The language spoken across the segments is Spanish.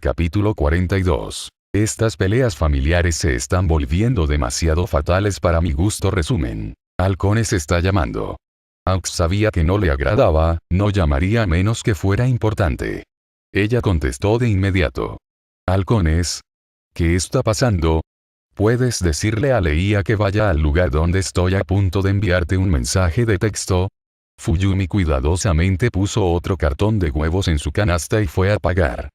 Capítulo 42. Estas peleas familiares se están volviendo demasiado fatales para mi gusto. Resumen. Halcones está llamando. Aux sabía que no le agradaba, no llamaría a menos que fuera importante. Ella contestó de inmediato. Halcones. ¿Qué está pasando? ¿Puedes decirle a Leia que vaya al lugar donde estoy a punto de enviarte un mensaje de texto? Fuyumi cuidadosamente puso otro cartón de huevos en su canasta y fue a pagar.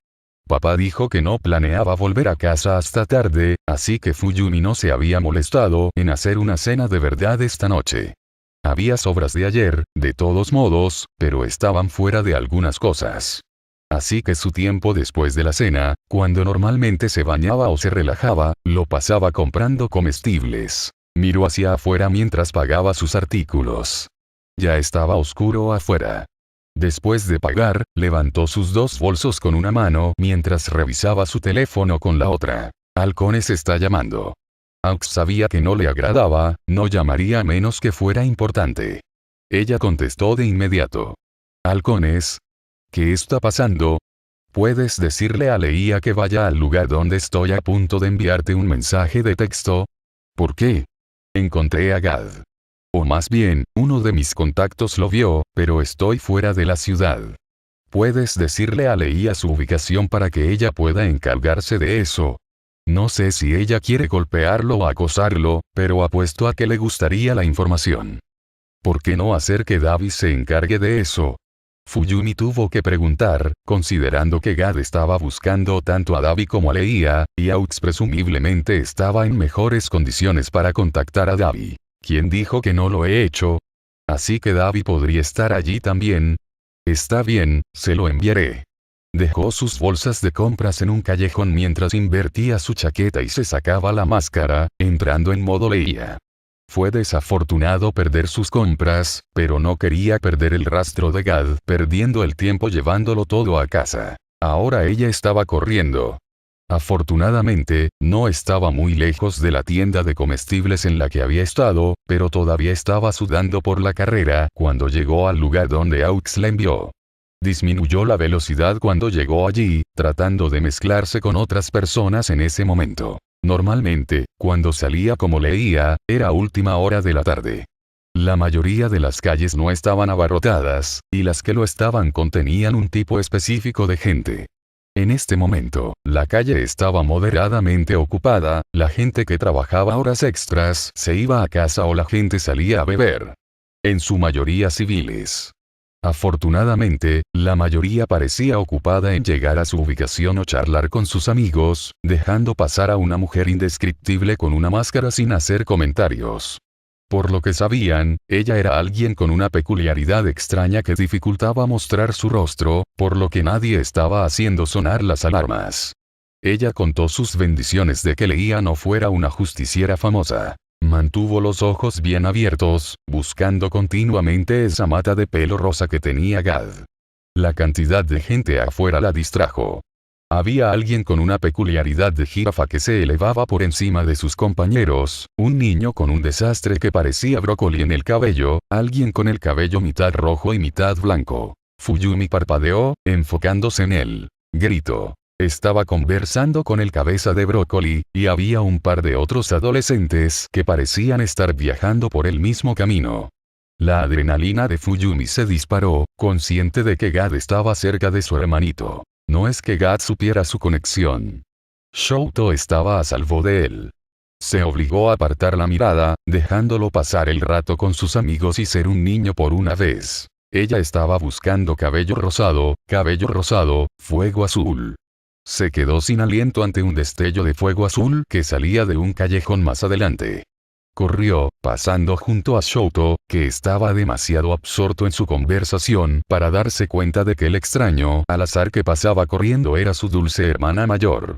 Papá dijo que no planeaba volver a casa hasta tarde, así que Fuyumi no se había molestado en hacer una cena de verdad esta noche. Había sobras de ayer, de todos modos, pero estaban fuera de algunas cosas. Así que su tiempo después de la cena, cuando normalmente se bañaba o se relajaba, lo pasaba comprando comestibles. Miró hacia afuera mientras pagaba sus artículos. Ya estaba oscuro afuera. Después de pagar, levantó sus dos bolsos con una mano mientras revisaba su teléfono con la otra. Halcones está llamando. Aux sabía que no le agradaba, no llamaría a menos que fuera importante. Ella contestó de inmediato. Halcones. ¿Qué está pasando? ¿Puedes decirle a Leia que vaya al lugar donde estoy a punto de enviarte un mensaje de texto? ¿Por qué? Encontré a Gad. O más bien, uno de mis contactos lo vio, pero estoy fuera de la ciudad. ¿Puedes decirle a Leia su ubicación para que ella pueda encargarse de eso? No sé si ella quiere golpearlo o acosarlo, pero apuesto a que le gustaría la información. ¿Por qué no hacer que Davis se encargue de eso? Fuyumi tuvo que preguntar, considerando que Gad estaba buscando tanto a Davi como a Leia, y Aux presumiblemente estaba en mejores condiciones para contactar a Davi. ¿Quién dijo que no lo he hecho? Así que Davi podría estar allí también. Está bien, se lo enviaré. Dejó sus bolsas de compras en un callejón mientras invertía su chaqueta y se sacaba la máscara, entrando en modo Leia. Fue desafortunado perder sus compras, pero no quería perder el rastro de Gad, perdiendo el tiempo llevándolo todo a casa. Ahora ella estaba corriendo. Afortunadamente, no estaba muy lejos de la tienda de comestibles en la que había estado, pero todavía estaba sudando por la carrera cuando llegó al lugar donde Aux la envió. Disminuyó la velocidad cuando llegó allí, tratando de mezclarse con otras personas en ese momento. Normalmente, cuando salía como Leia, era última hora de la tarde. La mayoría de las calles no estaban abarrotadas, y las que lo estaban contenían un tipo específico de gente. En este momento, la calle estaba moderadamente ocupada, la gente que trabajaba horas extras se iba a casa o la gente salía a beber. En su mayoría civiles. Afortunadamente, la mayoría parecía ocupada en llegar a su ubicación o charlar con sus amigos, dejando pasar a una mujer indescriptible con una máscara sin hacer comentarios. Por lo que sabían, ella era alguien con una peculiaridad extraña que dificultaba mostrar su rostro, por lo que nadie estaba haciendo sonar las alarmas. Ella contó sus bendiciones de que Leia no fuera una justiciera famosa. Mantuvo los ojos bien abiertos, buscando continuamente esa mata de pelo rosa que tenía Gad. La cantidad de gente afuera la distrajo. Había alguien con una peculiaridad de jirafa que se elevaba por encima de sus compañeros, un niño con un desastre que parecía brócoli en el cabello, alguien con el cabello mitad rojo y mitad blanco. Fuyumi parpadeó, enfocándose en él. Gritó. Estaba conversando con el cabeza de brócoli, y había un par de otros adolescentes que parecían estar viajando por el mismo camino. La adrenalina de Fuyumi se disparó, consciente de que Gad estaba cerca de su hermanito. No es que Gad supiera su conexión. Shouto estaba a salvo de él. Se obligó a apartar la mirada, dejándolo pasar el rato con sus amigos y ser un niño por una vez. Ella estaba buscando cabello rosado, fuego azul. Se quedó sin aliento ante un destello de fuego azul que salía de un callejón más adelante. Corrió, pasando junto a Shouto, que estaba demasiado absorto en su conversación para darse cuenta de que el extraño al azar que pasaba corriendo era su dulce hermana mayor.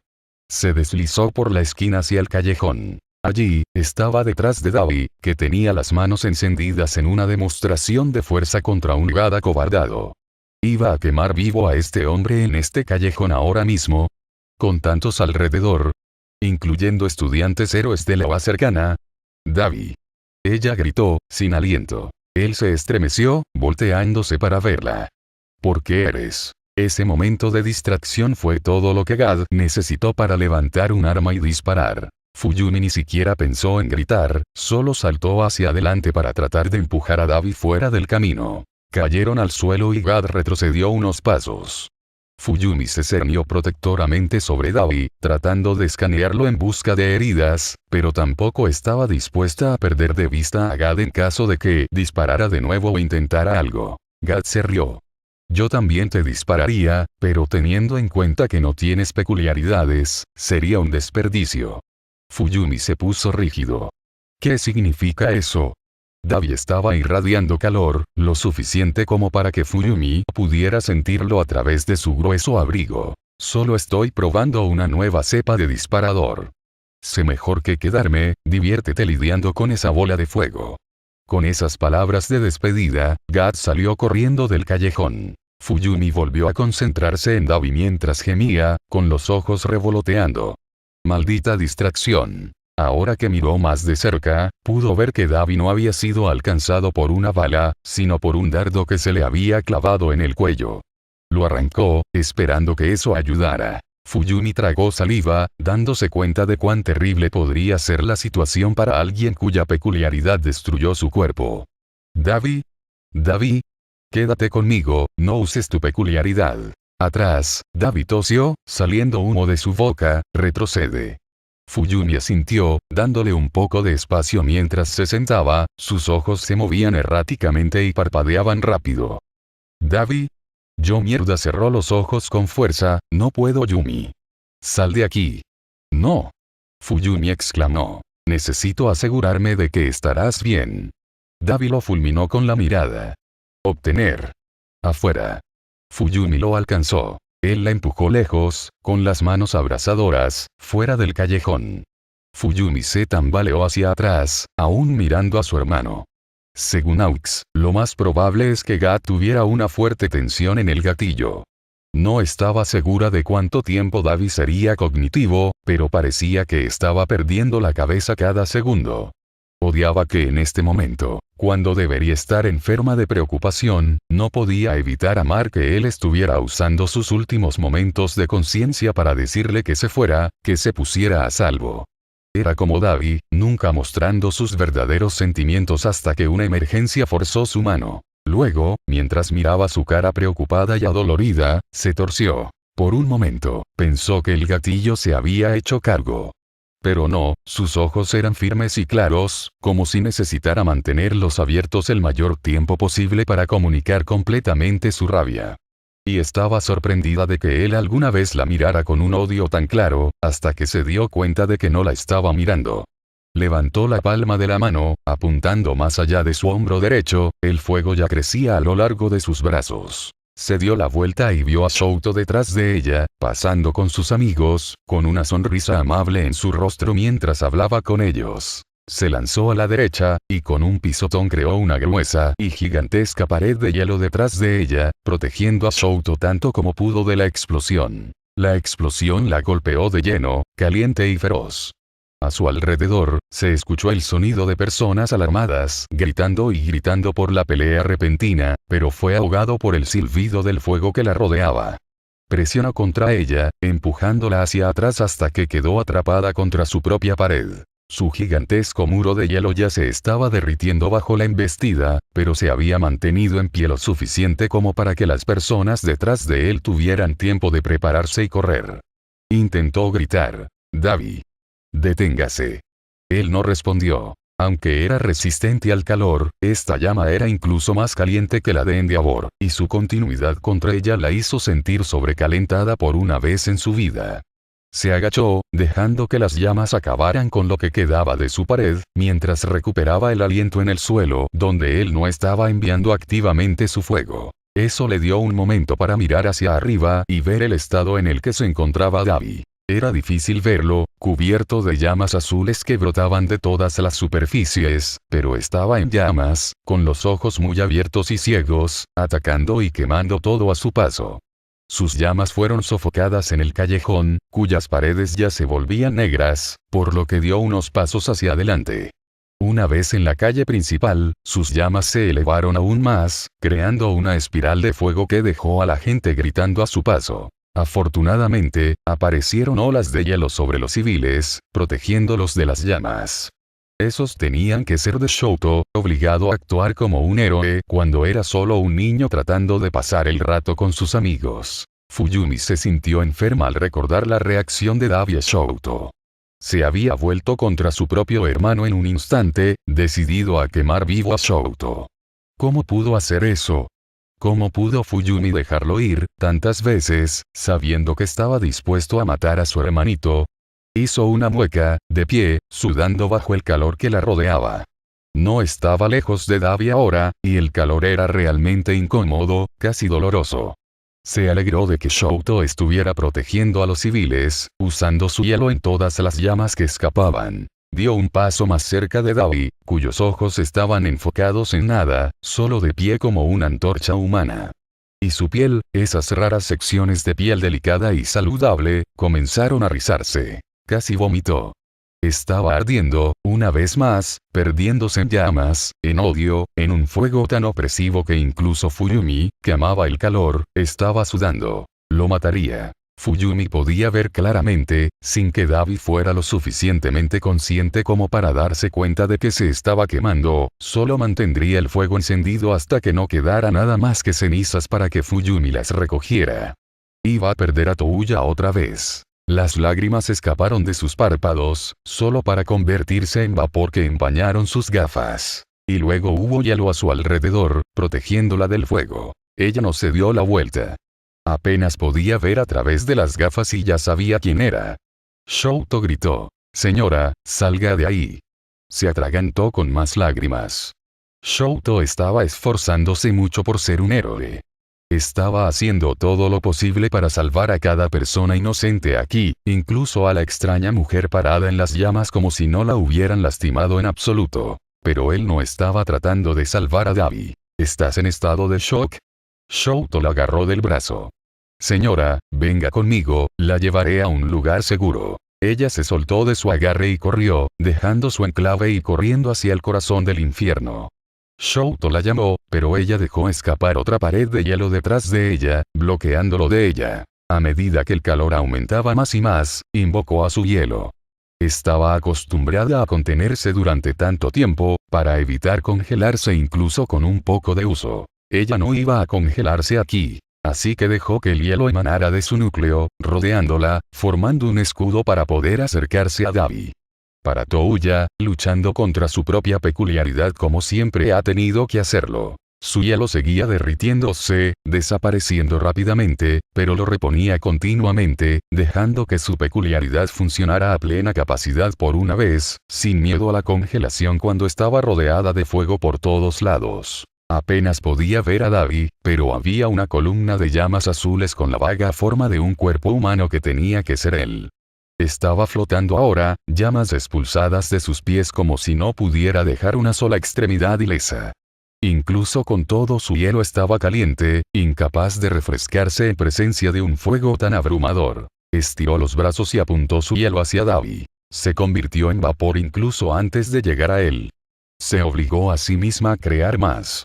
Se deslizó por la esquina hacia el callejón. Allí, estaba detrás de Davi, que tenía las manos encendidas en una demostración de fuerza contra un Gad acobardado. Iba a quemar vivo a este hombre en este callejón ahora mismo. Con tantos alrededor. Incluyendo estudiantes héroes de la UA cercana. Davi. Ella gritó, sin aliento. Él se estremeció, volteándose para verla. ¿Por qué eres Ese momento de distracción fue todo lo que Gad necesitó para levantar un arma y disparar. Fuyumi ni siquiera pensó en gritar, solo saltó hacia adelante para tratar de empujar a Davi fuera del camino. Cayeron al suelo y Gad retrocedió unos pasos. Fuyumi se cernió protectoramente sobre Davi, tratando de escanearlo en busca de heridas, pero tampoco estaba dispuesta a perder de vista a Gad en caso de que disparara de nuevo o intentara algo. Gad se rió. Yo también te dispararía, pero teniendo en cuenta que no tienes peculiaridades, sería un desperdicio. Fuyumi se puso rígido. ¿Qué significa eso? Davi estaba irradiando calor, lo suficiente como para que Fuyumi pudiera sentirlo a través de su grueso abrigo. Solo estoy probando una nueva cepa de disparador. Sé mejor que quedarme, diviértete lidiando con esa bola de fuego. Con esas palabras de despedida, Gad salió corriendo del callejón. Fuyumi volvió a concentrarse en Davi mientras gemía, con los ojos revoloteando. Maldita distracción. Ahora que miró más de cerca, pudo ver que Davi no había sido alcanzado por una bala, sino por un dardo que se le había clavado en el cuello. Lo arrancó, esperando que eso ayudara. Fuyumi tragó saliva, dándose cuenta de cuán terrible podría ser la situación para alguien cuya peculiaridad destruyó su cuerpo. Davi. Davi. Quédate conmigo, no uses tu peculiaridad. Atrás, Davi tosió, saliendo humo de su boca, retrocede. Fuyumi asintió, dándole un poco de espacio mientras se sentaba, sus ojos se movían erráticamente y parpadeaban rápido. Davi. Yo mierda cerró los ojos con fuerza, no puedo Yumi. Sal de aquí. No. Fuyumi exclamó. Necesito asegurarme de que estarás bien. Davi lo fulminó con la mirada. Obtener. Afuera. Fuyumi lo alcanzó. Él la empujó lejos, con las manos abrasadoras, fuera del callejón. Fuyumi se tambaleó hacia atrás, aún mirando a su hermano. Según Aux, lo más probable es que Gad tuviera una fuerte tensión en el gatillo. No estaba segura de cuánto tiempo Davi sería cognitivo, pero parecía que estaba perdiendo la cabeza cada segundo. Odiaba que en este momento, cuando debería estar enferma de preocupación, no podía evitar amar que él estuviera usando sus últimos momentos de conciencia para decirle que se fuera, que se pusiera a salvo. Era como Davi, nunca mostrando sus verdaderos sentimientos hasta que una emergencia forzó su mano. Luego, mientras miraba su cara preocupada y adolorida, se torció. Por un momento, pensó que el gatillo se había hecho cargo. Pero no, sus ojos eran firmes y claros, como si necesitara mantenerlos abiertos el mayor tiempo posible para comunicar completamente su rabia. Y estaba sorprendida de que él alguna vez la mirara con un odio tan claro, hasta que se dio cuenta de que no la estaba mirando. Levantó la palma de la mano, apuntando más allá de su hombro derecho, el fuego ya crecía a lo largo de sus brazos. Se dio la vuelta y vio a Shouto detrás de ella, pasando con sus amigos, con una sonrisa amable en su rostro mientras hablaba con ellos. Se lanzó a la derecha, y con un pisotón creó una gruesa y gigantesca pared de hielo detrás de ella, protegiendo a Shouto tanto como pudo de la explosión. La explosión la golpeó de lleno, caliente y feroz. A su alrededor, se escuchó el sonido de personas alarmadas, gritando y gritando por la pelea repentina, pero fue ahogado por el silbido del fuego que la rodeaba. Presionó contra ella, empujándola hacia atrás hasta que quedó atrapada contra su propia pared. Su gigantesco muro de hielo ya se estaba derritiendo bajo la embestida, pero se había mantenido en pie lo suficiente como para que las personas detrás de él tuvieran tiempo de prepararse y correr. Intentó gritar. Davi. Deténgase. Él no respondió. Aunque era resistente al calor, esta llama era incluso más caliente que la de Endeavor, y su continuidad contra ella la hizo sentir sobrecalentada por una vez en su vida. Se agachó, dejando que las llamas acabaran con lo que quedaba de su pared, mientras recuperaba el aliento en el suelo, donde él no estaba enviando activamente su fuego. Eso le dio un momento para mirar hacia arriba y ver el estado en el que se encontraba Davi. Era difícil verlo, cubierto de llamas azules que brotaban de todas las superficies, pero estaba en llamas, con los ojos muy abiertos y ciegos, atacando y quemando todo a su paso. Sus llamas fueron sofocadas en el callejón, cuyas paredes ya se volvían negras, por lo que dio unos pasos hacia adelante. Una vez en la calle principal, sus llamas se elevaron aún más, creando una espiral de fuego que dejó a la gente gritando a su paso. Afortunadamente, aparecieron olas de hielo sobre los civiles, protegiéndolos de las llamas. Esos tenían que ser de Shoto, obligado a actuar como un héroe cuando era solo un niño tratando de pasar el rato con sus amigos. Fuyumi se sintió enferma al recordar la reacción de Dabi a Shoto. Se había vuelto contra su propio hermano en un instante, decidido a quemar vivo a Shoto. ¿Cómo pudo hacer eso? ¿Cómo pudo Fuyumi dejarlo ir tantas veces, sabiendo que estaba dispuesto a matar a su hermanito? Hizo una mueca, de pie, sudando bajo el calor que la rodeaba. No estaba lejos de Dabi ahora, y el calor era realmente incómodo, casi doloroso. Se alegró de que Shoto estuviera protegiendo a los civiles, usando su hielo en todas las llamas que escapaban. Dio un paso más cerca de Dabi, cuyos ojos estaban enfocados en nada, solo de pie como una antorcha humana. Y su piel, esas raras secciones de piel delicada y saludable, comenzaron a rizarse. Casi vomitó. Estaba ardiendo, una vez más, perdiéndose en llamas, en odio, en un fuego tan opresivo que incluso Fuyumi, que amaba el calor, estaba sudando. Lo mataría. Fuyumi podía ver claramente, sin que Dabi fuera lo suficientemente consciente como para darse cuenta de que se estaba quemando, solo mantendría el fuego encendido hasta que no quedara nada más que cenizas para que Fuyumi las recogiera. Iba a perder a Touya otra vez. Las lágrimas escaparon de sus párpados, solo para convertirse en vapor que empañaron sus gafas. Y luego hubo hielo a su alrededor, protegiéndola del fuego. Ella no se dio la vuelta. Apenas podía ver a través de las gafas y ya sabía quién era. Shoto gritó. «Señora, salga de ahí». Se atragantó con más lágrimas. Shoto estaba esforzándose mucho por ser un héroe. Estaba haciendo todo lo posible para salvar a cada persona inocente aquí, incluso a la extraña mujer parada en las llamas como si no la hubieran lastimado en absoluto. Pero él no estaba tratando de salvar a Dabi. ¿Estás en estado de shock? Shoto la agarró del brazo. «Señora, venga conmigo, la llevaré a un lugar seguro». Ella se soltó de su agarre y corrió, dejando su enclave y corriendo hacia el corazón del infierno. Shoto la llamó, pero ella dejó escapar otra pared de hielo detrás de ella, bloqueándolo de ella. A medida que el calor aumentaba más y más, invocó a su hielo. Estaba acostumbrada a contenerse durante tanto tiempo, para evitar congelarse incluso con un poco de uso. Ella no iba a congelarse aquí. Así que dejó que el hielo emanara de su núcleo, rodeándola, formando un escudo para poder acercarse a Dabi. Para Touya, luchando contra su propia peculiaridad como siempre ha tenido que hacerlo. Su hielo seguía derritiéndose, desapareciendo rápidamente, pero lo reponía continuamente, dejando que su peculiaridad funcionara a plena capacidad por una vez, sin miedo a la congelación cuando estaba rodeada de fuego por todos lados. Apenas podía ver a Dabi, pero había una columna de llamas azules con la vaga forma de un cuerpo humano que tenía que ser él. Estaba flotando ahora, llamas expulsadas de sus pies como si no pudiera dejar una sola extremidad ilesa. Incluso con todo su hielo estaba caliente, incapaz de refrescarse en presencia de un fuego tan abrumador. Estiró los brazos y apuntó su hielo hacia Dabi. Se convirtió en vapor incluso antes de llegar a él. Se obligó a sí misma a crear más.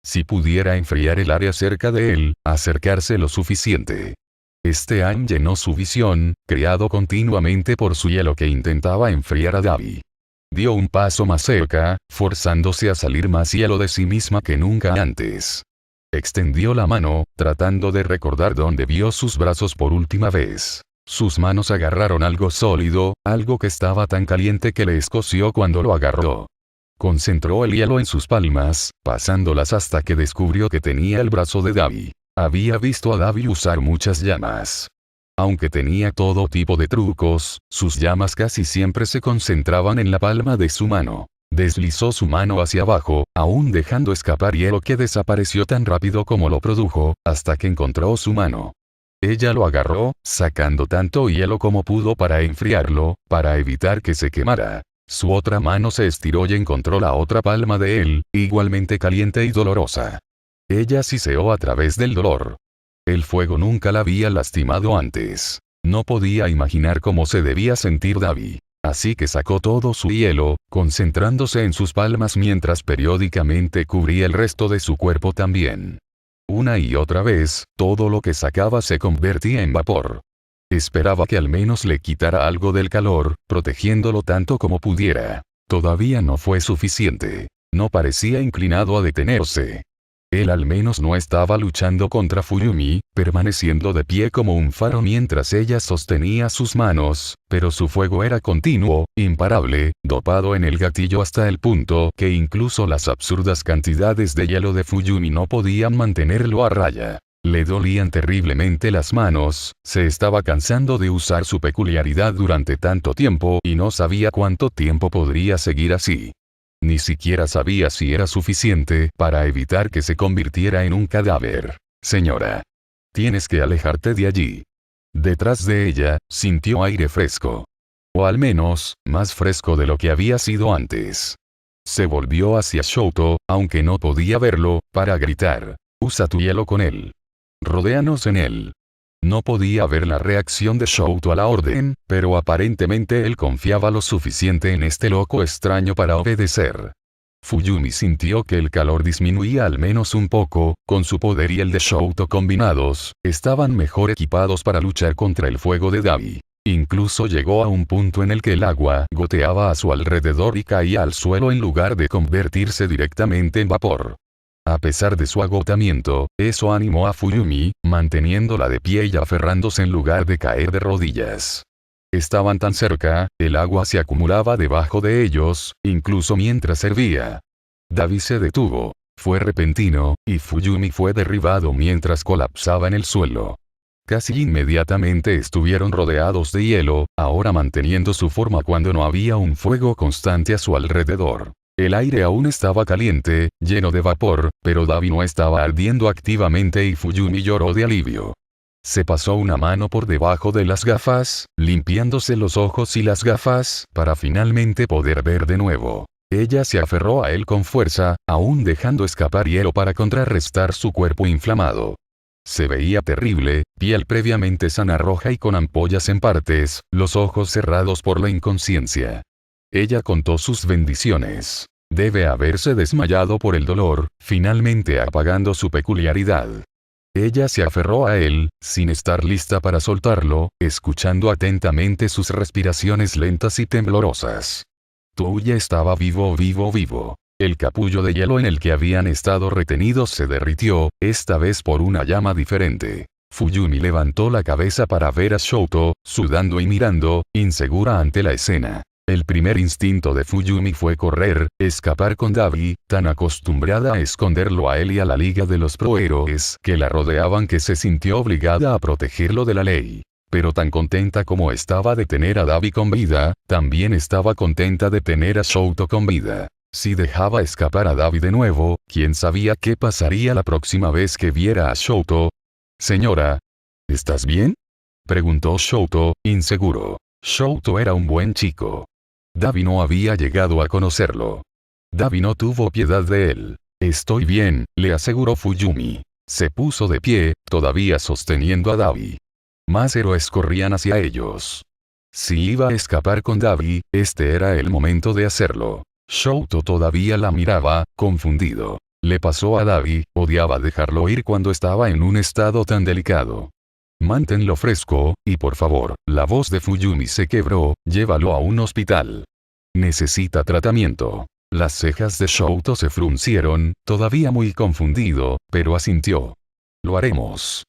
Si pudiera enfriar el área cerca de él, acercarse lo suficiente. Este An llenó su visión, creado continuamente por su hielo que intentaba enfriar a Dabi. Dio un paso más cerca, forzándose a salir más hielo de sí misma que nunca antes. Extendió la mano, tratando de recordar dónde vio sus brazos por última vez. Sus manos agarraron algo sólido, algo que estaba tan caliente que le escoció cuando lo agarró. Concentró el hielo en sus palmas, pasándolas hasta que descubrió que tenía el brazo de Dabi. Había visto a Dabi usar muchas llamas. Aunque tenía todo tipo de trucos, sus llamas casi siempre se concentraban en la palma de su mano. Deslizó su mano hacia abajo, aún dejando escapar hielo que desapareció tan rápido como lo produjo, hasta que encontró su mano. Ella lo agarró, sacando tanto hielo como pudo para enfriarlo, para evitar que se quemara. Su otra mano se estiró y encontró la otra palma de él, igualmente caliente y dolorosa. Ella siseó a través del dolor. El fuego nunca la había lastimado antes. No podía imaginar cómo se debía sentir Dabi. Así que sacó todo su hielo, concentrándose en sus palmas mientras periódicamente cubría el resto de su cuerpo también. Una y otra vez, todo lo que sacaba se convertía en vapor. Esperaba que al menos le quitara algo del calor, protegiéndolo tanto como pudiera. Todavía no fue suficiente. No parecía inclinado a detenerse. Él al menos no estaba luchando contra Fuyumi, permaneciendo de pie como un faro mientras ella sostenía sus manos, pero su fuego era continuo, imparable, dopado en el gatillo hasta el punto que incluso las absurdas cantidades de hielo de Fuyumi no podían mantenerlo a raya. Le dolían terriblemente las manos, se estaba cansando de usar su peculiaridad durante tanto tiempo y no sabía cuánto tiempo podría seguir así. Ni siquiera sabía si era suficiente para evitar que se convirtiera en un cadáver. Señora. Tienes que alejarte de allí. Detrás de ella, sintió aire fresco. O al menos, más fresco de lo que había sido antes. Se volvió hacia Shoto, aunque no podía verlo, para gritar. Usa tu hielo con él. Rodéanos en él. No podía ver la reacción de Shoto a la orden, pero aparentemente él confiaba lo suficiente en este loco extraño para obedecer. Fuyumi sintió que el calor disminuía al menos un poco, con su poder y el de Shoto combinados, estaban mejor equipados para luchar contra el fuego de Dabi. Incluso llegó a un punto en el que el agua goteaba a su alrededor y caía al suelo en lugar de convertirse directamente en vapor. A pesar de su agotamiento, eso animó a Fuyumi, manteniéndola de pie y aferrándose en lugar de caer de rodillas. Estaban tan cerca, el agua se acumulaba debajo de ellos, incluso mientras hervía. Dabi se detuvo. Fue repentino, y Fuyumi fue derribado mientras colapsaba en el suelo. Casi inmediatamente estuvieron rodeados de hielo, ahora manteniendo su forma cuando no había un fuego constante a su alrededor. El aire aún estaba caliente, lleno de vapor, pero Dabi no estaba ardiendo activamente y Fuyumi lloró de alivio. Se pasó una mano por debajo de las gafas, limpiándose los ojos y las gafas, para finalmente poder ver de nuevo. Ella se aferró a él con fuerza, aún dejando escapar hielo para contrarrestar su cuerpo inflamado. Se veía terrible, piel previamente sana roja y con ampollas en partes, los ojos cerrados por la inconsciencia. Ella contó sus bendiciones. Debe haberse desmayado por el dolor, finalmente apagando su peculiaridad. Ella se aferró a él, sin estar lista para soltarlo, escuchando atentamente sus respiraciones lentas y temblorosas. Touya estaba vivo. El capullo de hielo en el que habían estado retenidos se derritió, esta vez por una llama diferente. Fuyumi levantó la cabeza para ver a Shoto, sudando y mirando, insegura ante la escena. El primer instinto de Fuyumi fue correr, escapar con Dabi, tan acostumbrada a esconderlo a él y a la liga de los prohéroes que la rodeaban que se sintió obligada a protegerlo de la ley. Pero tan contenta como estaba de tener a Dabi con vida, también estaba contenta de tener a Shoto con vida. Si dejaba escapar a Dabi de nuevo, ¿quién sabía qué pasaría la próxima vez que viera a Shoto? Señora. ¿Estás bien? Preguntó Shoto, inseguro. Shoto era un buen chico. Dabi no había llegado a conocerlo. Dabi no tuvo piedad de él. Estoy bien, le aseguró Fuyumi. Se puso de pie, todavía sosteniendo a Dabi. Más héroes corrían hacia ellos. Si iba a escapar con Dabi, este era el momento de hacerlo. Shoto todavía la miraba, confundido. Le pasó a Dabi, odiaba dejarlo ir cuando estaba en un estado tan delicado. Manténlo fresco, y por favor, la voz de Fuyumi se quebró, llévalo a un hospital. Necesita tratamiento. Las cejas de Shoto se fruncieron, todavía muy confundido, pero asintió. Lo haremos.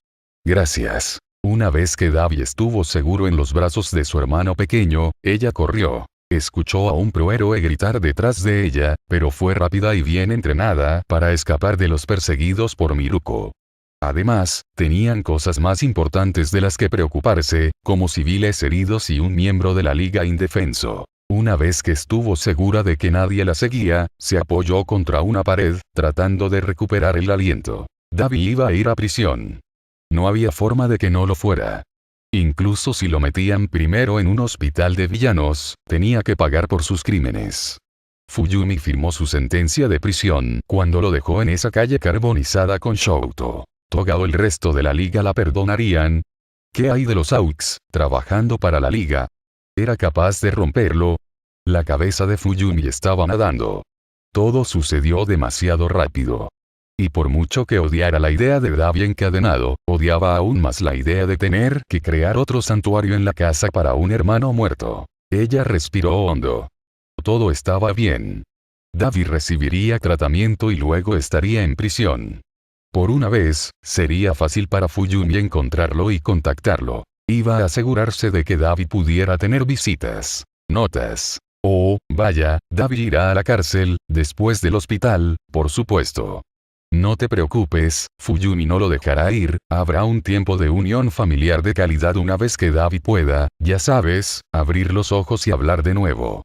Gracias. Una vez que Dabi estuvo seguro en los brazos de su hermano pequeño, ella corrió. Escuchó a un prohéroe gritar detrás de ella, pero fue rápida y bien entrenada para escapar de los perseguidos por Miruko. Además, tenían cosas más importantes de las que preocuparse, como civiles heridos y un miembro de la Liga indefenso. Una vez que estuvo segura de que nadie la seguía, se apoyó contra una pared, tratando de recuperar el aliento. Dabi iba a ir a prisión. No había forma de que no lo fuera. Incluso si lo metían primero en un hospital de villanos, tenía que pagar por sus crímenes. Fuyumi firmó su sentencia de prisión cuando lo dejó en esa calle carbonizada con Shoto. Toga o el resto de la liga la perdonarían. ¿Qué hay de los Aux, trabajando para la liga? ¿Era capaz de romperlo? La cabeza de Fuyumi estaba nadando. Todo sucedió demasiado rápido. Y por mucho que odiara la idea de Davi encadenado, odiaba aún más la idea de tener que crear otro santuario en la casa para un hermano muerto. Ella respiró hondo. Todo estaba bien. Davi recibiría tratamiento y luego estaría en prisión. Por una vez, sería fácil para Fuyumi encontrarlo y contactarlo. Iba a asegurarse de que Davi pudiera tener visitas. Notas. Oh, vaya, Davi irá a la cárcel, después del hospital, por supuesto. No te preocupes, Fuyumi no lo dejará ir, habrá un tiempo de unión familiar de calidad una vez que Davi pueda, ya sabes, abrir los ojos y hablar de nuevo.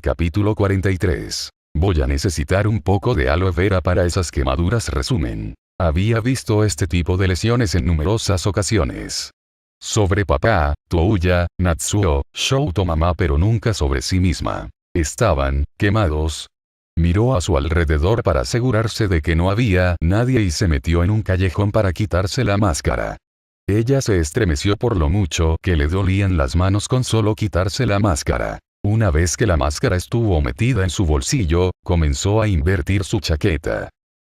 Capítulo 43. Voy a necesitar un poco de aloe vera para esas quemaduras. Resumen. Había visto este tipo de lesiones en numerosas ocasiones. Sobre papá, Touya, Natsuo, Shouto mamá, pero nunca sobre sí misma. Estaban quemados. Miró a su alrededor para asegurarse de que no había nadie y se metió en un callejón para quitarse la máscara. Ella se estremeció por lo mucho que le dolían las manos con solo quitarse la máscara. Una vez que la máscara estuvo metida en su bolsillo, comenzó a invertir su chaqueta.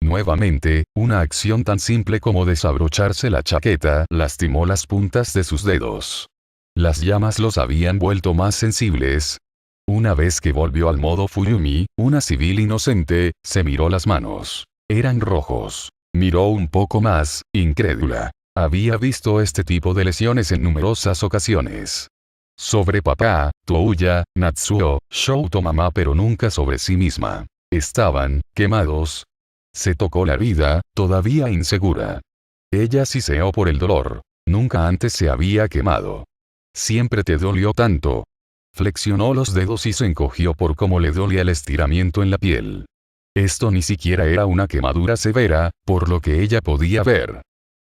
Nuevamente, una acción tan simple como desabrocharse la chaqueta lastimó las puntas de sus dedos. Las llamas los habían vuelto más sensibles. Una vez que volvió al modo Fuyumi, una civil inocente, se miró las manos. Eran rojos. Miró un poco más, incrédula. Había visto este tipo de lesiones en numerosas ocasiones. Sobre papá, Touya, Natsuo, Shouto mamá, pero nunca sobre sí misma. Estaban quemados. Se tocó la herida, todavía insegura. Ella siseó por el dolor. Nunca antes se había quemado. ¿Siempre te dolió tanto? Flexionó los dedos y se encogió por cómo le dolía el estiramiento en la piel. Esto ni siquiera era una quemadura severa, por lo que ella podía ver.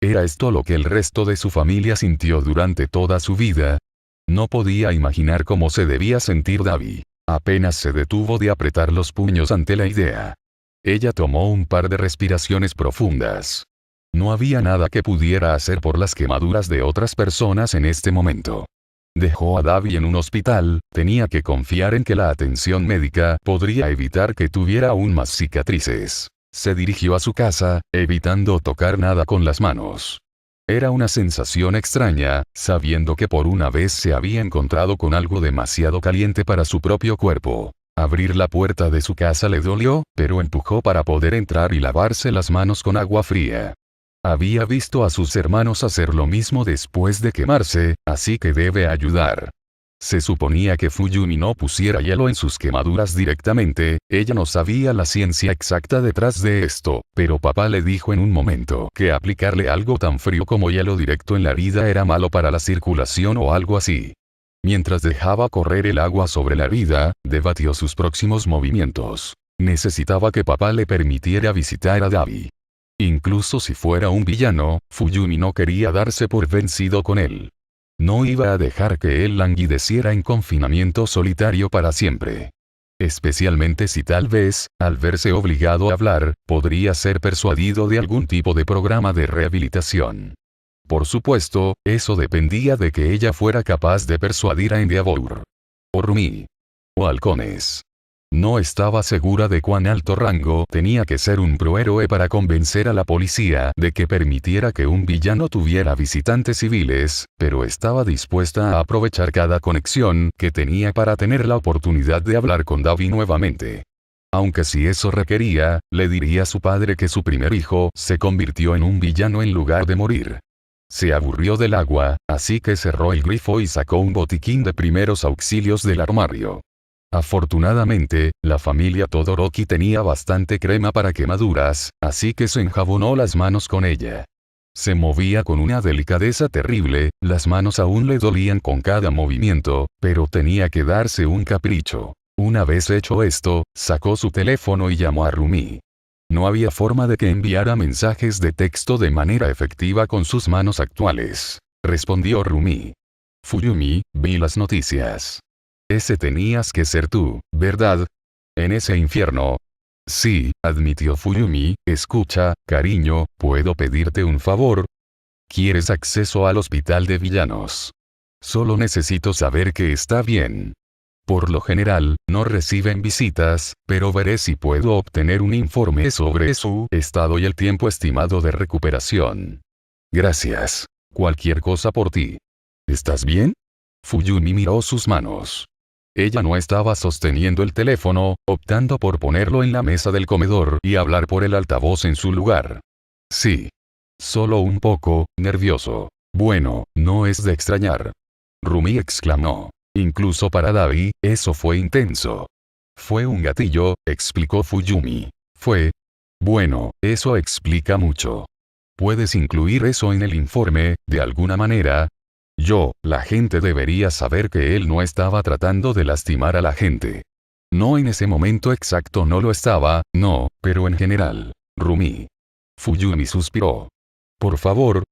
¿Era esto lo que el resto de su familia sintió durante toda su vida? No podía imaginar cómo se debía sentir Davi. Apenas se detuvo de apretar los puños ante la idea. Ella tomó un par de respiraciones profundas. No había nada que pudiera hacer por las quemaduras de otras personas en este momento. Dejó a Davi en un hospital, tenía que confiar en que la atención médica podría evitar que tuviera aún más cicatrices. Se dirigió a su casa, evitando tocar nada con las manos. Era una sensación extraña, sabiendo que por una vez se había encontrado con algo demasiado caliente para su propio cuerpo. Abrir la puerta de su casa le dolió, pero empujó para poder entrar y lavarse las manos con agua fría. Había visto a sus hermanos hacer lo mismo después de quemarse, así que debe ayudar. Se suponía que Fuyumi no pusiera hielo en sus quemaduras directamente, ella no sabía la ciencia exacta detrás de esto, pero papá le dijo en un momento que aplicarle algo tan frío como hielo directo en la herida era malo para la circulación o algo así. Mientras dejaba correr el agua sobre la herida, debatió sus próximos movimientos. Necesitaba que papá le permitiera visitar a Davi. Incluso si fuera un villano, Fuyumi no quería darse por vencido con él. No iba a dejar que él languideciera en confinamiento solitario para siempre. Especialmente si tal vez, al verse obligado a hablar, podría ser persuadido de algún tipo de programa de rehabilitación. Por supuesto, eso dependía de que ella fuera capaz de persuadir a Endeavor. O Rumi. O halcones. No estaba segura de cuán alto rango tenía que ser un prohéroe para convencer a la policía de que permitiera que un villano tuviera visitantes civiles, pero estaba dispuesta a aprovechar cada conexión que tenía para tener la oportunidad de hablar con Davi nuevamente. Aunque si eso requería, le diría a su padre que su primer hijo se convirtió en un villano en lugar de morir. Se aburrió del agua, así que cerró el grifo y sacó un botiquín de primeros auxilios del armario. Afortunadamente, la familia Todoroki tenía bastante crema para quemaduras, así que se enjabonó las manos con ella. Se movía con una delicadeza terrible, las manos aún le dolían con cada movimiento, pero tenía que darse un capricho. Una vez hecho esto, sacó su teléfono y llamó a Rumi. No había forma de que enviara mensajes de texto de manera efectiva con sus manos actuales. Respondió Rumi. Fuyumi, vi las noticias. Ese tenías que ser tú, ¿verdad? En ese infierno. Sí, admitió Fuyumi, escucha, cariño, ¿puedo pedirte un favor? ¿Quieres acceso al hospital de villanos? Solo necesito saber que está bien. Por lo general, no reciben visitas, pero veré si puedo obtener un informe sobre su estado y el tiempo estimado de recuperación. Gracias. Cualquier cosa por ti. ¿Estás bien? Fuyumi miró sus manos. Ella no estaba sosteniendo el teléfono, optando por ponerlo en la mesa del comedor y hablar por el altavoz en su lugar. Sí. Solo un poco, nervioso. Bueno, no es de extrañar. Rumi exclamó. Incluso para Davi, eso fue intenso. Fue un gatillo, explicó Fuyumi. Fue. Bueno, eso explica mucho. ¿Puedes incluir eso en el informe, de alguna manera? La gente debería saber que él no estaba tratando de lastimar a la gente. No en ese momento exacto no lo estaba, no, pero en general. Rumi. Fuyumi suspiró. Por favor.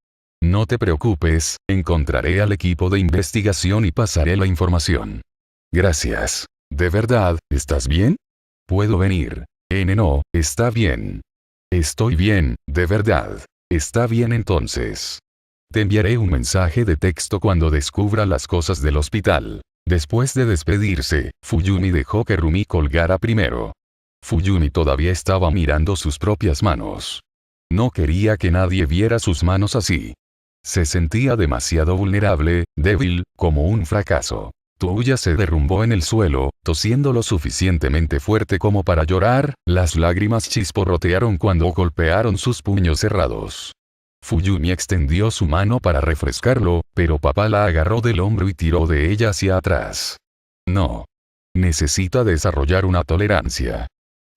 No te preocupes, encontraré al equipo de investigación y pasaré la información. Gracias. ¿De verdad, estás bien? ¿Puedo venir? No, está bien. Estoy bien, de verdad. Está bien entonces. Te enviaré un mensaje de texto cuando descubra las cosas del hospital. Después de despedirse, Fuyumi dejó que Rumi colgara primero. Fuyumi todavía estaba mirando sus propias manos. No quería que nadie viera sus manos así. Se sentía demasiado vulnerable, débil, como un fracaso. Touya se derrumbó en el suelo, tosiendo lo suficientemente fuerte como para llorar, las lágrimas chisporrotearon cuando golpearon sus puños cerrados. Fuyumi extendió su mano para refrescarlo, pero papá la agarró del hombro y tiró de ella hacia atrás. No. Necesita desarrollar una tolerancia.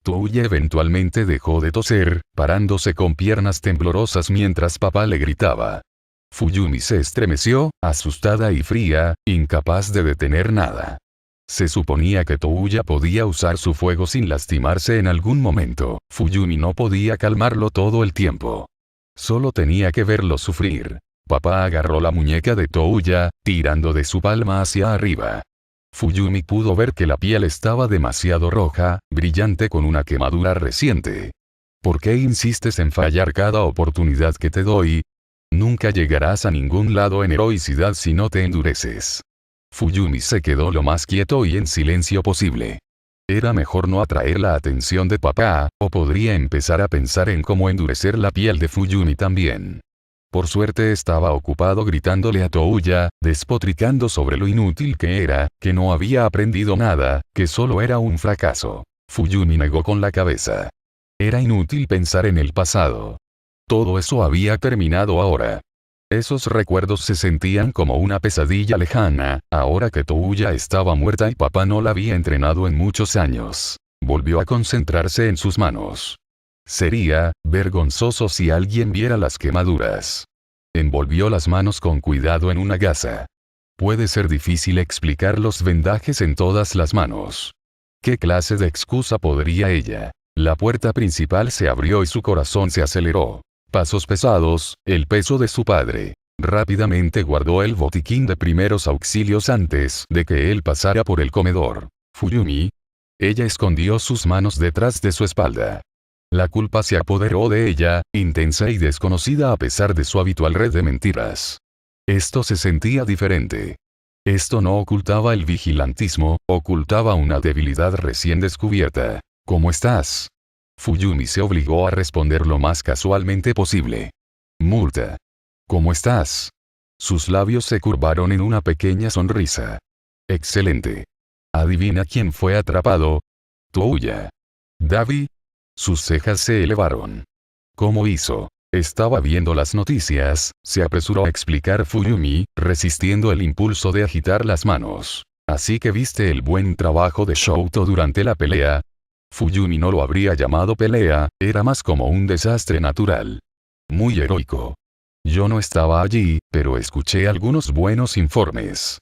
Touya eventualmente dejó de toser, parándose con piernas temblorosas mientras papá le gritaba. Fuyumi se estremeció, asustada y fría, incapaz de detener nada. Se suponía que Touya podía usar su fuego sin lastimarse en algún momento. Fuyumi no podía calmarlo todo el tiempo. Solo tenía que verlo sufrir. Papá agarró la muñeca de Touya, tirando de su palma hacia arriba. Fuyumi pudo ver que la piel estaba demasiado roja, brillante con una quemadura reciente. ¿Por qué insistes en fallar cada oportunidad que te doy? Nunca llegarás a ningún lado en heroicidad si no te endureces. Fuyumi se quedó lo más quieto y en silencio posible. Era mejor no atraer la atención de papá, o podría empezar a pensar en cómo endurecer la piel de Fuyumi también. Por suerte estaba ocupado gritándole a Touya, despotricando sobre lo inútil que era, que no había aprendido nada, que solo era un fracaso. Fuyumi negó con la cabeza. Era inútil pensar en el pasado. Todo eso había terminado ahora. Esos recuerdos se sentían como una pesadilla lejana, ahora que Touya estaba muerta y papá no la había entrenado en muchos años. Volvió a concentrarse en sus manos. Sería vergonzoso si alguien viera las quemaduras. Envolvió las manos con cuidado en una gasa. Puede ser difícil explicar los vendajes en todas las manos. ¿Qué clase de excusa podría ella? La puerta principal se abrió y su corazón se aceleró. Pasos pesados, el peso de su padre. Rápidamente guardó el botiquín de primeros auxilios antes de que él pasara por el comedor. Fuyumi. Ella escondió sus manos detrás de su espalda. La culpa se apoderó de ella, intensa y desconocida a pesar de su habitual red de mentiras. Esto se sentía diferente. Esto no ocultaba el vigilantismo, ocultaba una debilidad recién descubierta. ¿Cómo estás? Fuyumi se obligó a responder lo más casualmente posible. Murta. ¿Cómo estás? Sus labios se curvaron en una pequeña sonrisa. Excelente. ¿Adivina quién fue atrapado? Touya. ¿Davi? Sus cejas se elevaron. ¿Cómo hizo? Estaba viendo las noticias, se apresuró a explicar Fuyumi, resistiendo el impulso de agitar las manos. Así que viste el buen trabajo de Shouto durante la pelea. Fuyumi no lo habría llamado pelea, era más como un desastre natural. Muy heroico. Yo no estaba allí, pero escuché algunos buenos informes.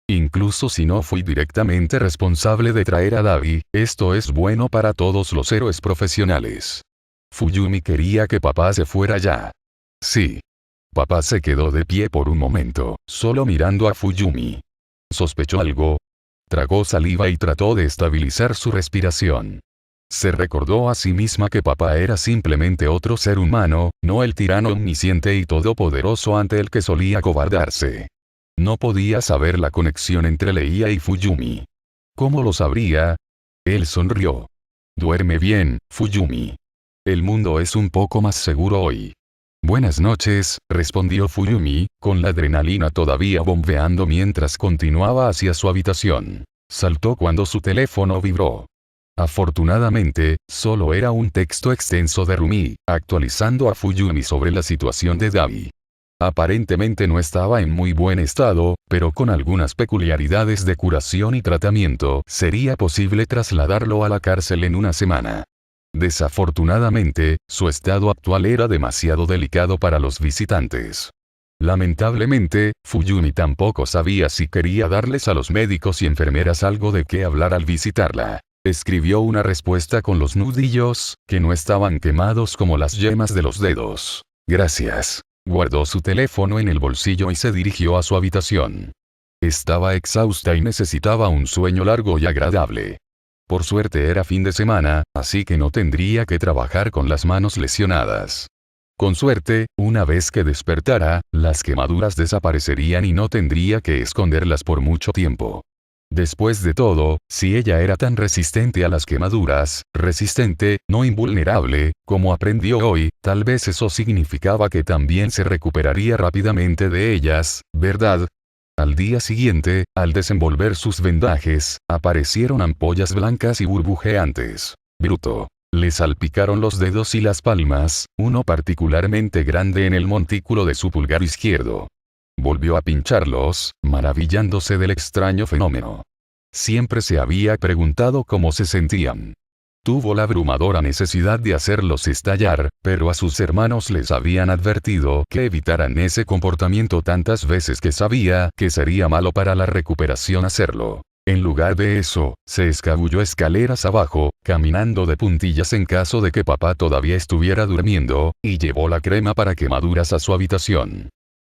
Incluso si no fui directamente responsable de traer a Davi, esto es bueno para todos los héroes profesionales. Fuyumi quería que papá se fuera ya. Sí. Papá se quedó de pie por un momento, solo mirando a Fuyumi. ¿Sospechó algo? Tragó saliva y trató de estabilizar su respiración. Se recordó a sí misma que papá era simplemente otro ser humano, no el tirano omnisciente y todopoderoso ante el que solía cobardarse. No podía saber la conexión entre Leia y Fuyumi. ¿Cómo lo sabría? Él sonrió. Duerme bien, Fuyumi. El mundo es un poco más seguro hoy. Buenas noches, respondió Fuyumi, con la adrenalina todavía bombeando mientras continuaba hacia su habitación. Saltó cuando su teléfono vibró. Afortunadamente, solo era un texto extenso de Rumi, actualizando a Fuyumi sobre la situación de Dabi. Aparentemente no estaba en muy buen estado, pero con algunas peculiaridades de curación y tratamiento, sería posible trasladarlo a la cárcel en una semana. Desafortunadamente, su estado actual era demasiado delicado para los visitantes. Lamentablemente, Fuyumi tampoco sabía si quería darles a los médicos y enfermeras algo de qué hablar al visitarla. Escribió una respuesta con los nudillos, que no estaban quemados como las yemas de los dedos. Gracias. Guardó su teléfono en el bolsillo y se dirigió a su habitación. Estaba exhausta y necesitaba un sueño largo y agradable. Por suerte era fin de semana, así que no tendría que trabajar con las manos lesionadas. Con suerte, una vez que despertara, las quemaduras desaparecerían y no tendría que esconderlas por mucho tiempo. Después de todo, si ella era tan resistente a las quemaduras, resistente, no invulnerable, como aprendió hoy, tal vez eso significaba que también se recuperaría rápidamente de ellas, ¿verdad? Al día siguiente, al desenvolver sus vendajes, aparecieron ampollas blancas y burbujeantes. Bruto. Le salpicaron los dedos y las palmas, uno particularmente grande en el montículo de su pulgar izquierdo. Volvió a pincharlos, maravillándose del extraño fenómeno. Siempre se había preguntado cómo se sentían. Tuvo la abrumadora necesidad de hacerlos estallar, pero a sus hermanos les habían advertido que evitaran ese comportamiento tantas veces que sabía que sería malo para la recuperación hacerlo. En lugar de eso, se escabulló escaleras abajo, caminando de puntillas en caso de que papá todavía estuviera durmiendo, y llevó la crema para quemaduras a su habitación.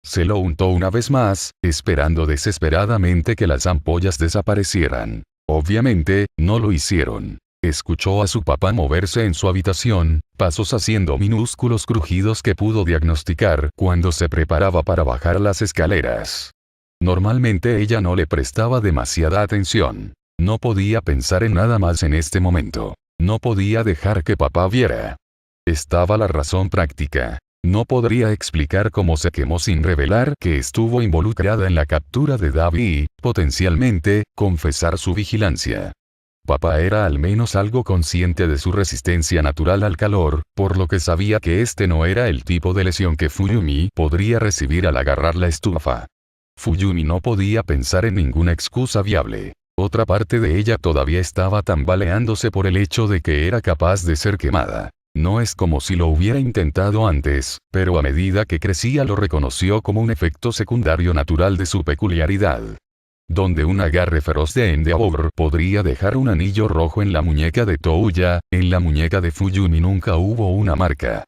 Se lo untó una vez más, esperando desesperadamente que las ampollas desaparecieran. Obviamente, no lo hicieron. Escuchó a su papá moverse en su habitación, pasos haciendo minúsculos crujidos que pudo diagnosticar cuando se preparaba para bajar las escaleras. Normalmente ella no le prestaba demasiada atención. No podía pensar en nada más en este momento. No podía dejar que papá viera. Estaba la razón práctica. No podría explicar cómo se quemó sin revelar que estuvo involucrada en la captura de Dabi y, potencialmente, confesar su vigilancia. Papá era al menos algo consciente de su resistencia natural al calor, por lo que sabía que este no era el tipo de lesión que Fuyumi podría recibir al agarrar la estufa. Fuyumi no podía pensar en ninguna excusa viable. Otra parte de ella todavía estaba tambaleándose por el hecho de que era capaz de ser quemada. No es como si lo hubiera intentado antes, pero a medida que crecía lo reconoció como un efecto secundario natural de su peculiaridad. Donde un agarre feroz de Endeavor podría dejar un anillo rojo en la muñeca de Touya, en la muñeca de Fuyumi nunca hubo una marca.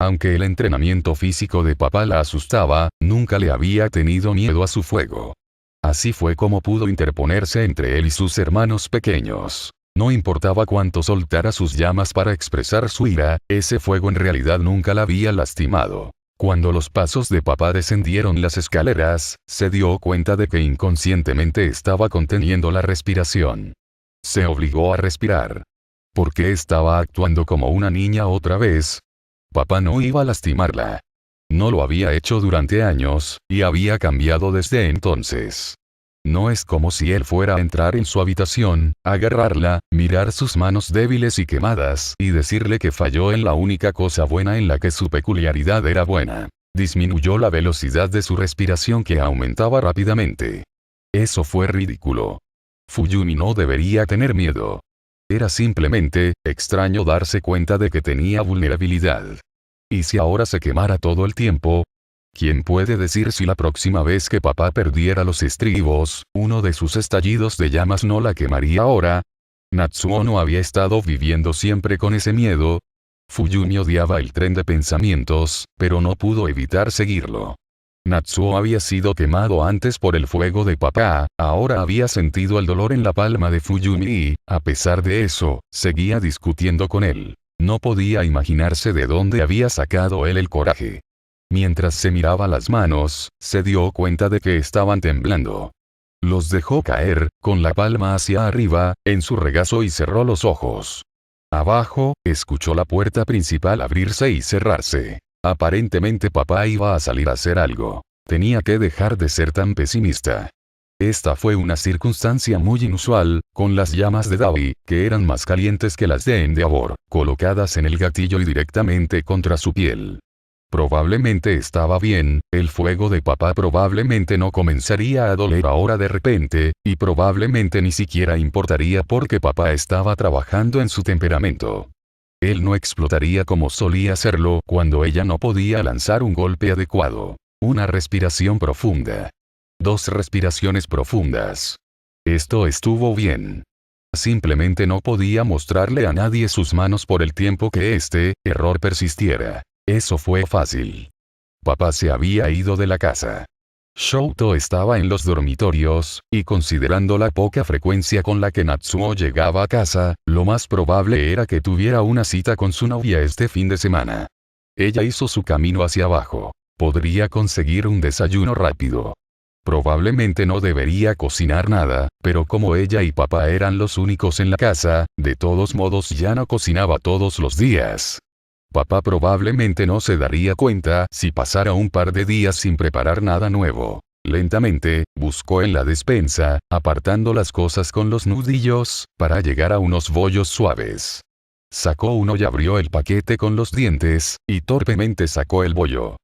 Aunque el entrenamiento físico de papá la asustaba, nunca le había tenido miedo a su fuego. Así fue como pudo interponerse entre él y sus hermanos pequeños. No importaba cuánto soltara sus llamas para expresar su ira, ese fuego en realidad nunca la había lastimado. Cuando los pasos de papá descendieron las escaleras, se dio cuenta de que inconscientemente estaba conteniendo la respiración. Se obligó a respirar. ¿Por qué estaba actuando como una niña otra vez? Papá no iba a lastimarla. No lo había hecho durante años, y había cambiado desde entonces. No es como si él fuera a entrar en su habitación, agarrarla, mirar sus manos débiles y quemadas, y decirle que falló en la única cosa buena en la que su peculiaridad era buena. Disminuyó la velocidad de su respiración que aumentaba rápidamente. Eso fue ridículo. Fuyumi no debería tener miedo. Era simplemente extraño darse cuenta de que tenía vulnerabilidad. ¿Y si ahora se quemara todo el tiempo? ¿Quién puede decir si la próxima vez que papá perdiera los estribos, uno de sus estallidos de llamas no la quemaría ahora? Natsuo no había estado viviendo siempre con ese miedo. Fuyumi odiaba el tren de pensamientos, pero no pudo evitar seguirlo. Natsuo había sido quemado antes por el fuego de papá, ahora había sentido el dolor en la palma de Fuyumi y, a pesar de eso, seguía discutiendo con él. No podía imaginarse de dónde había sacado él el coraje. Mientras se miraba las manos, se dio cuenta de que estaban temblando. Los dejó caer, con la palma hacia arriba, en su regazo y cerró los ojos. Abajo, escuchó la puerta principal abrirse y cerrarse. Aparentemente papá iba a salir a hacer algo. Tenía que dejar de ser tan pesimista. Esta fue una circunstancia muy inusual, con las llamas de Davi, que eran más calientes que las de Endeavor, colocadas en el gatillo y directamente contra su piel. Probablemente estaba bien, el fuego de papá probablemente no comenzaría a doler ahora de repente, y probablemente ni siquiera importaría porque papá estaba trabajando en su temperamento. Él no explotaría como solía hacerlo cuando ella no podía lanzar un golpe adecuado. Una respiración profunda. 2 respiraciones profundas. Esto estuvo bien. Simplemente no podía mostrarle a nadie sus manos por el tiempo que este error persistiera. Eso fue fácil. Papá se había ido de la casa. Shouto estaba en los dormitorios, y considerando la poca frecuencia con la que Natsuo llegaba a casa, lo más probable era que tuviera una cita con su novia este fin de semana. Ella hizo su camino hacia abajo. Podría conseguir un desayuno rápido. Probablemente no debería cocinar nada, pero como ella y papá eran los únicos en la casa, de todos modos ya no cocinaba todos los días. Papá probablemente no se daría cuenta si pasara un par de días sin preparar nada nuevo. Lentamente, buscó en la despensa, apartando las cosas con los nudillos, para llegar a unos bollos suaves. Sacó uno y abrió el paquete con los dientes, y torpemente sacó el bollo.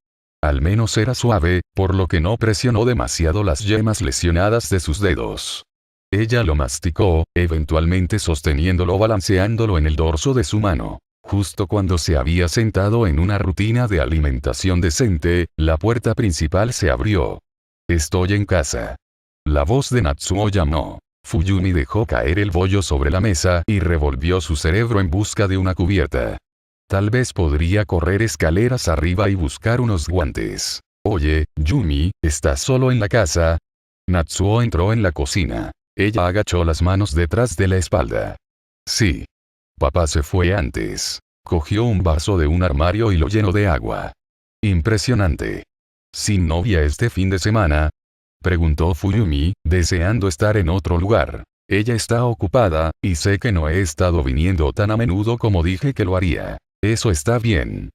Al menos era suave, por lo que no presionó demasiado las yemas lesionadas de sus dedos. Ella lo masticó, eventualmente sosteniéndolo balanceándolo en el dorso de su mano. Justo cuando se había sentado en una rutina de alimentación decente, la puerta principal se abrió. «Estoy en casa». La voz de Natsuo llamó. Fuyumi dejó caer el bollo sobre la mesa y revolvió su cerebro en busca de una cubierta. Tal vez podría correr escaleras arriba y buscar unos guantes. «Oye, Yumi, ¿estás solo en la casa?» Natsuo entró en la cocina. Ella agachó las manos detrás de la espalda. «Sí». Papá se fue antes. Cogió un vaso de un armario y lo llenó de agua. Impresionante. ¿Sin novia este fin de semana?, preguntó Fuyumi, deseando estar en otro lugar. Ella está ocupada, y sé que no he estado viniendo tan a menudo como dije que lo haría. Eso está bien.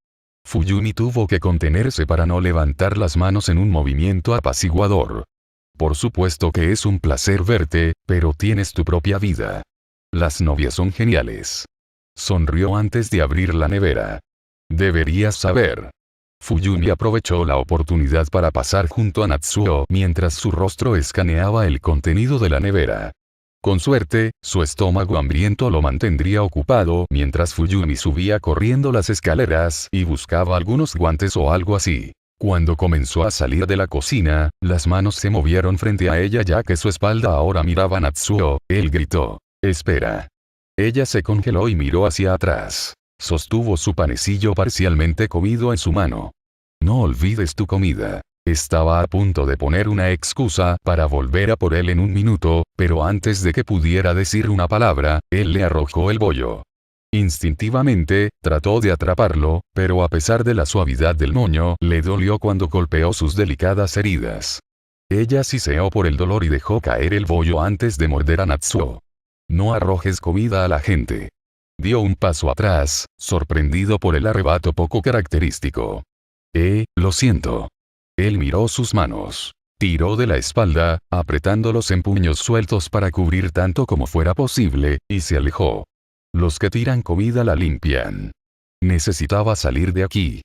Fuyumi tuvo que contenerse para no levantar las manos en un movimiento apaciguador. Por supuesto que es un placer verte, pero tienes tu propia vida. Las novias son geniales. Sonrió antes de abrir la nevera. Deberías saber. Fuyumi aprovechó la oportunidad para pasar junto a Natsuo mientras su rostro escaneaba el contenido de la nevera. Con suerte, su estómago hambriento lo mantendría ocupado mientras Fuyumi subía corriendo las escaleras y buscaba algunos guantes o algo así. Cuando comenzó a salir de la cocina, las manos se movieron frente a ella ya que su espalda ahora miraba a Natsuo. Él gritó. «Espera». Ella se congeló y miró hacia atrás. Sostuvo su panecillo parcialmente comido en su mano. «No olvides tu comida». Estaba a punto de poner una excusa para volver a por él en un minuto, pero antes de que pudiera decir una palabra, él le arrojó el bollo. Instintivamente, trató de atraparlo, pero a pesar de la suavidad del moño, le dolió cuando golpeó sus delicadas heridas. Ella siseó por el dolor y dejó caer el bollo antes de morder a Natsuo. «No arrojes comida a la gente». Dio un paso atrás, sorprendido por el arrebato poco característico. Lo siento». Él miró sus manos. Tiró de la espalda, apretándolos en puños sueltos para cubrir tanto como fuera posible, y se alejó. Los que tiran comida la limpian. Necesitaba salir de aquí.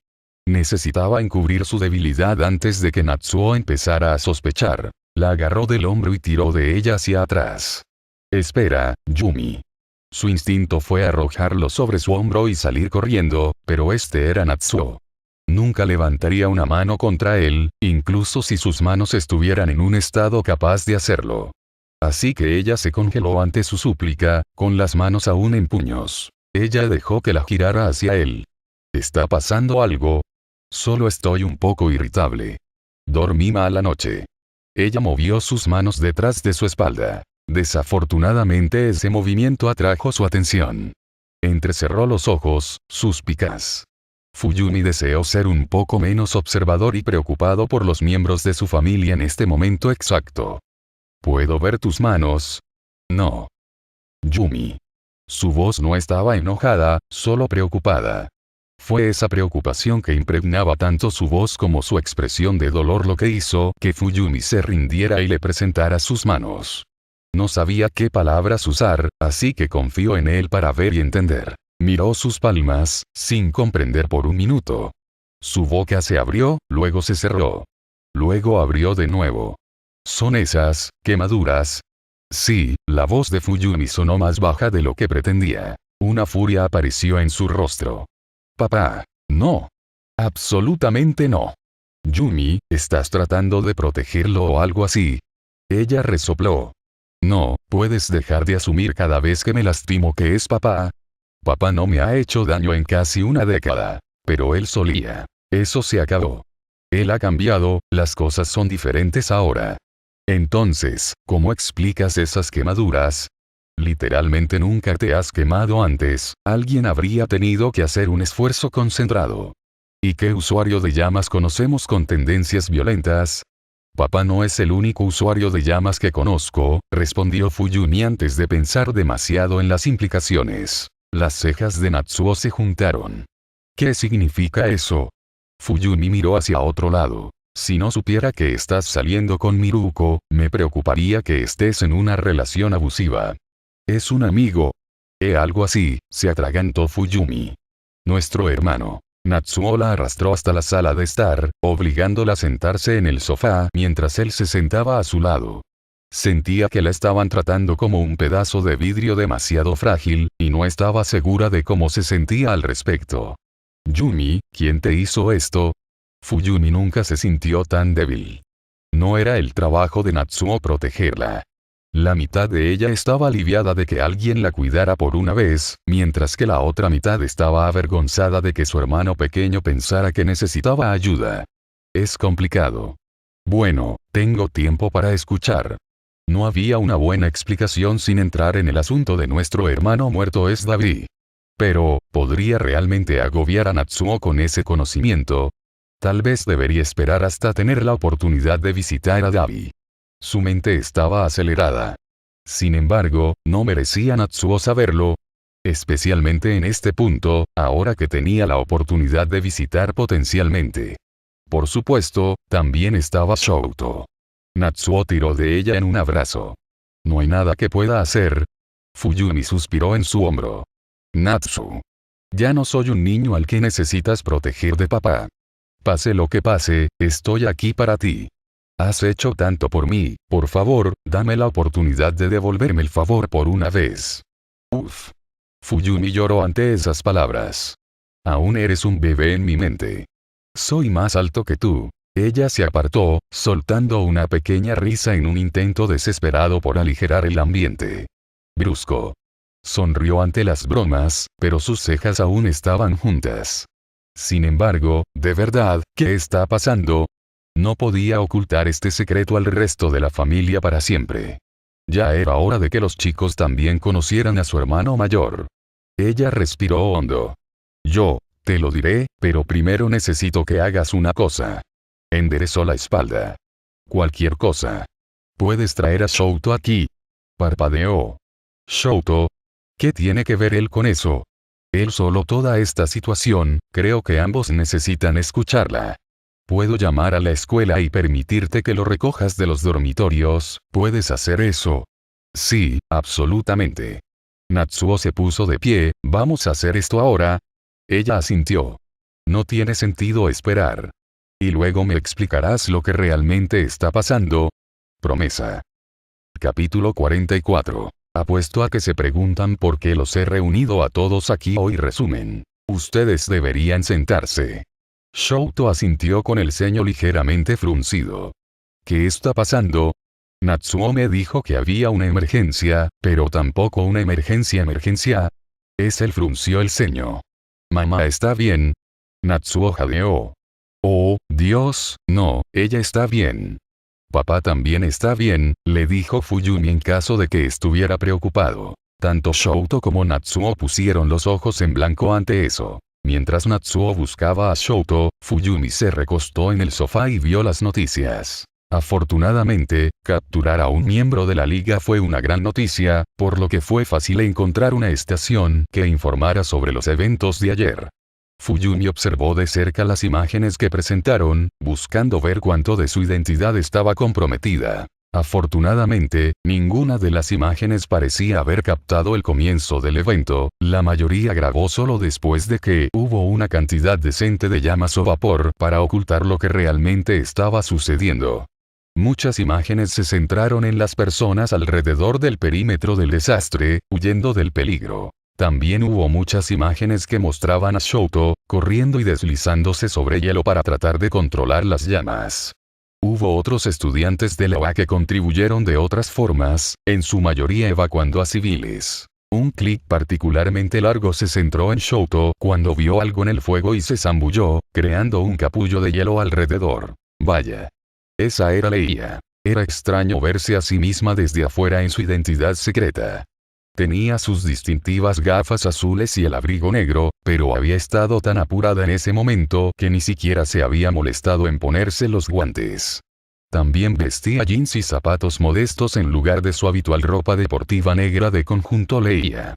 Necesitaba encubrir su debilidad antes de que Natsuo empezara a sospechar. La agarró del hombro y tiró de ella hacia atrás. «Espera, Yumi». Su instinto fue arrojarlo sobre su hombro y salir corriendo, pero este era Natsuo. Nunca levantaría una mano contra él, incluso si sus manos estuvieran en un estado capaz de hacerlo. Así que ella se congeló ante su súplica, con las manos aún en puños. Ella dejó que la girara hacia él. «¿Está pasando algo?» «Solo estoy un poco irritable. Dormí mal anoche». Ella movió sus manos detrás de su espalda. Desafortunadamente ese movimiento atrajo su atención. Entrecerró los ojos, suspicaz. Fuyumi deseó ser un poco menos observador y preocupado por los miembros de su familia en este momento exacto. ¿Puedo ver tus manos? No. Yumi. Su voz no estaba enojada, solo preocupada. Fue esa preocupación que impregnaba tanto su voz como su expresión de dolor lo que hizo que Fuyumi se rindiera y le presentara sus manos. No sabía qué palabras usar, así que confió en él para ver y entender. Miró sus palmas, sin comprender por un minuto. Su boca se abrió, luego se cerró. Luego abrió de nuevo. ¿Son esas quemaduras? Sí, la voz de Fuyumi sonó más baja de lo que pretendía. Una furia apareció en su rostro. Papá. No. Absolutamente no. Yumi, ¿estás tratando de protegerlo o algo así? Ella resopló. No, puedes dejar de asumir cada vez que me lastimo que es papá. Papá no me ha hecho daño en casi una década. Pero él solía. Eso se acabó. Él ha cambiado, las cosas son diferentes ahora. Entonces, ¿cómo explicas esas quemaduras? Literalmente nunca te has quemado antes, alguien habría tenido que hacer un esfuerzo concentrado. ¿Y qué usuario de llamas conocemos con tendencias violentas? Papá no es el único usuario de llamas que conozco, respondió Fuyumi antes de pensar demasiado en las implicaciones. Las cejas de Natsuo se juntaron. ¿Qué significa eso? Fuyumi miró hacia otro lado. Si no supiera que estás saliendo con Miruko, me preocuparía que estés en una relación abusiva. Es un amigo. Algo así, se atragantó Fuyumi. Nuestro hermano. Natsuo la arrastró hasta la sala de estar, obligándola a sentarse en el sofá mientras él se sentaba a su lado. Sentía que la estaban tratando como un pedazo de vidrio demasiado frágil, y no estaba segura de cómo se sentía al respecto. Yumi, ¿quién te hizo esto? Fuyumi nunca se sintió tan débil. No era el trabajo de Natsuo protegerla. La mitad de ella estaba aliviada de que alguien la cuidara por una vez, mientras que la otra mitad estaba avergonzada de que su hermano pequeño pensara que necesitaba ayuda. Es complicado. Bueno, tengo tiempo para escuchar. No había una buena explicación sin entrar en el asunto de nuestro hermano muerto es Davi. Pero, ¿podría realmente agobiar a Natsuo con ese conocimiento? Tal vez debería esperar hasta tener la oportunidad de visitar a Davi. Su mente estaba acelerada. Sin embargo, no merecía Natsuo saberlo. Especialmente en este punto, ahora que tenía la oportunidad de visitar potencialmente. Por supuesto, también estaba Shouto. Natsuo tiró de ella en un abrazo. No hay nada que pueda hacer. Fuyumi suspiró en su hombro. Natsu. Ya no soy un niño al que necesitas proteger de papá. Pase lo que pase, estoy aquí para ti. Has hecho tanto por mí, por favor, dame la oportunidad de devolverme el favor por una vez. Uf. Fuyumi lloró ante esas palabras. Aún eres un bebé en mi mente. Soy más alto que tú. Ella se apartó, soltando una pequeña risa en un intento desesperado por aligerar el ambiente. Brusco. Sonrió ante las bromas, pero sus cejas aún estaban juntas. Sin embargo, ¿de verdad, qué está pasando? No podía ocultar este secreto al resto de la familia para siempre. Ya era hora de que los chicos también conocieran a su hermano mayor. Ella respiró hondo. Yo, te lo diré, pero primero necesito que hagas una cosa. Enderezó la espalda. Cualquier cosa. ¿Puedes traer a Shouto aquí? Parpadeó. Shouto. ¿Qué tiene que ver él con eso? Él solo toda esta situación, creo que ambos necesitan escucharla. Puedo llamar a la escuela y permitirte que lo recojas de los dormitorios, ¿puedes hacer eso? Sí, absolutamente. Natsuo se puso de pie, ¿vamos a hacer esto ahora? Ella asintió. No tiene sentido esperar. Y luego me explicarás lo que realmente está pasando. Promesa. Capítulo 44. Apuesto a que se preguntan por qué los he reunido a todos aquí hoy. Resumen. Ustedes deberían sentarse. Shouto asintió con el ceño ligeramente fruncido. ¿Qué está pasando? Natsuo me dijo que había una emergencia, pero tampoco una emergencia. Él frunció el ceño. Mamá está bien. Natsuo jadeó. Oh, Dios, no, ella está bien. Papá también está bien, le dijo Fuyumi en caso de que estuviera preocupado. Tanto Shouto como Natsuo pusieron los ojos en blanco ante eso. Mientras Natsuo buscaba a Shouto, Fuyumi se recostó en el sofá y vio las noticias. Afortunadamente, capturar a un miembro de la liga fue una gran noticia, por lo que fue fácil encontrar una estación que informara sobre los eventos de ayer. Fuyumi observó de cerca las imágenes que presentaron, buscando ver cuánto de su identidad estaba comprometida. Afortunadamente, ninguna de las imágenes parecía haber captado el comienzo del evento, la mayoría grabó solo después de que hubo una cantidad decente de llamas o vapor para ocultar lo que realmente estaba sucediendo. Muchas imágenes se centraron en las personas alrededor del perímetro del desastre, huyendo del peligro. También hubo muchas imágenes que mostraban a Shouto, corriendo y deslizándose sobre hielo para tratar de controlar las llamas. Hubo otros estudiantes de la UA que contribuyeron de otras formas, en su mayoría evacuando a civiles. Un clic particularmente largo se centró en Shouto cuando vio algo en el fuego y se zambulló, creando un capullo de hielo alrededor. Vaya. Esa era Leia. Era extraño verse a sí misma desde afuera en su identidad secreta. Tenía sus distintivas gafas azules y el abrigo negro, pero había estado tan apurada en ese momento que ni siquiera se había molestado en ponerse los guantes. También vestía jeans y zapatos modestos en lugar de su habitual ropa deportiva negra de conjunto Leia.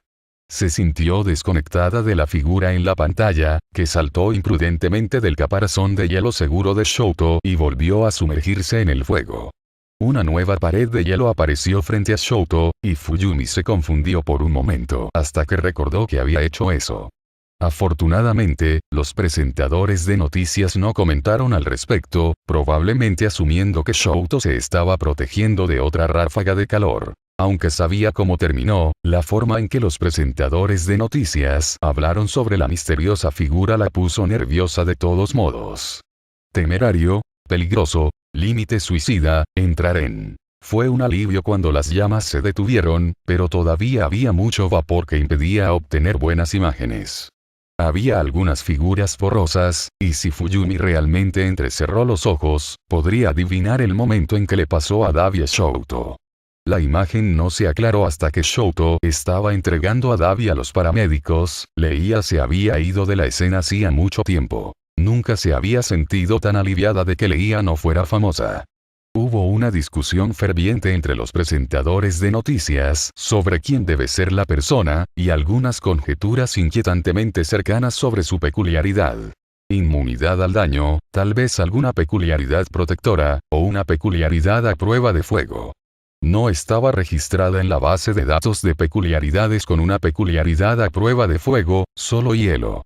Se sintió desconectada de la figura en la pantalla, que saltó imprudentemente del caparazón de hielo seguro de Shouto y volvió a sumergirse en el fuego. Una nueva pared de hielo apareció frente a Shouto, y Fuyumi se confundió por un momento hasta que recordó que había hecho eso. Afortunadamente, los presentadores de noticias no comentaron al respecto, probablemente asumiendo que Shouto se estaba protegiendo de otra ráfaga de calor. Aunque sabía cómo terminó, la forma en que los presentadores de noticias hablaron sobre la misteriosa figura la puso nerviosa de todos modos. Temerario, peligroso, límite suicida, entrar en. Fue un alivio cuando las llamas se detuvieron, pero todavía había mucho vapor que impedía obtener buenas imágenes. Había algunas figuras borrosas, y si Fuyumi realmente entrecerró los ojos, podría adivinar el momento en que le pasó a Dabi a Shouto. La imagen no se aclaró hasta que Shouto estaba entregando a Dabi a los paramédicos. Leia se había ido de la escena hacía mucho tiempo. Nunca se había sentido tan aliviada de que Leia no fuera famosa. Hubo una discusión ferviente entre los presentadores de noticias sobre quién debe ser la persona, y algunas conjeturas inquietantemente cercanas sobre su peculiaridad. Inmunidad al daño, tal vez alguna peculiaridad protectora, o una peculiaridad a prueba de fuego. No estaba registrada en la base de datos de peculiaridades con una peculiaridad a prueba de fuego, solo hielo.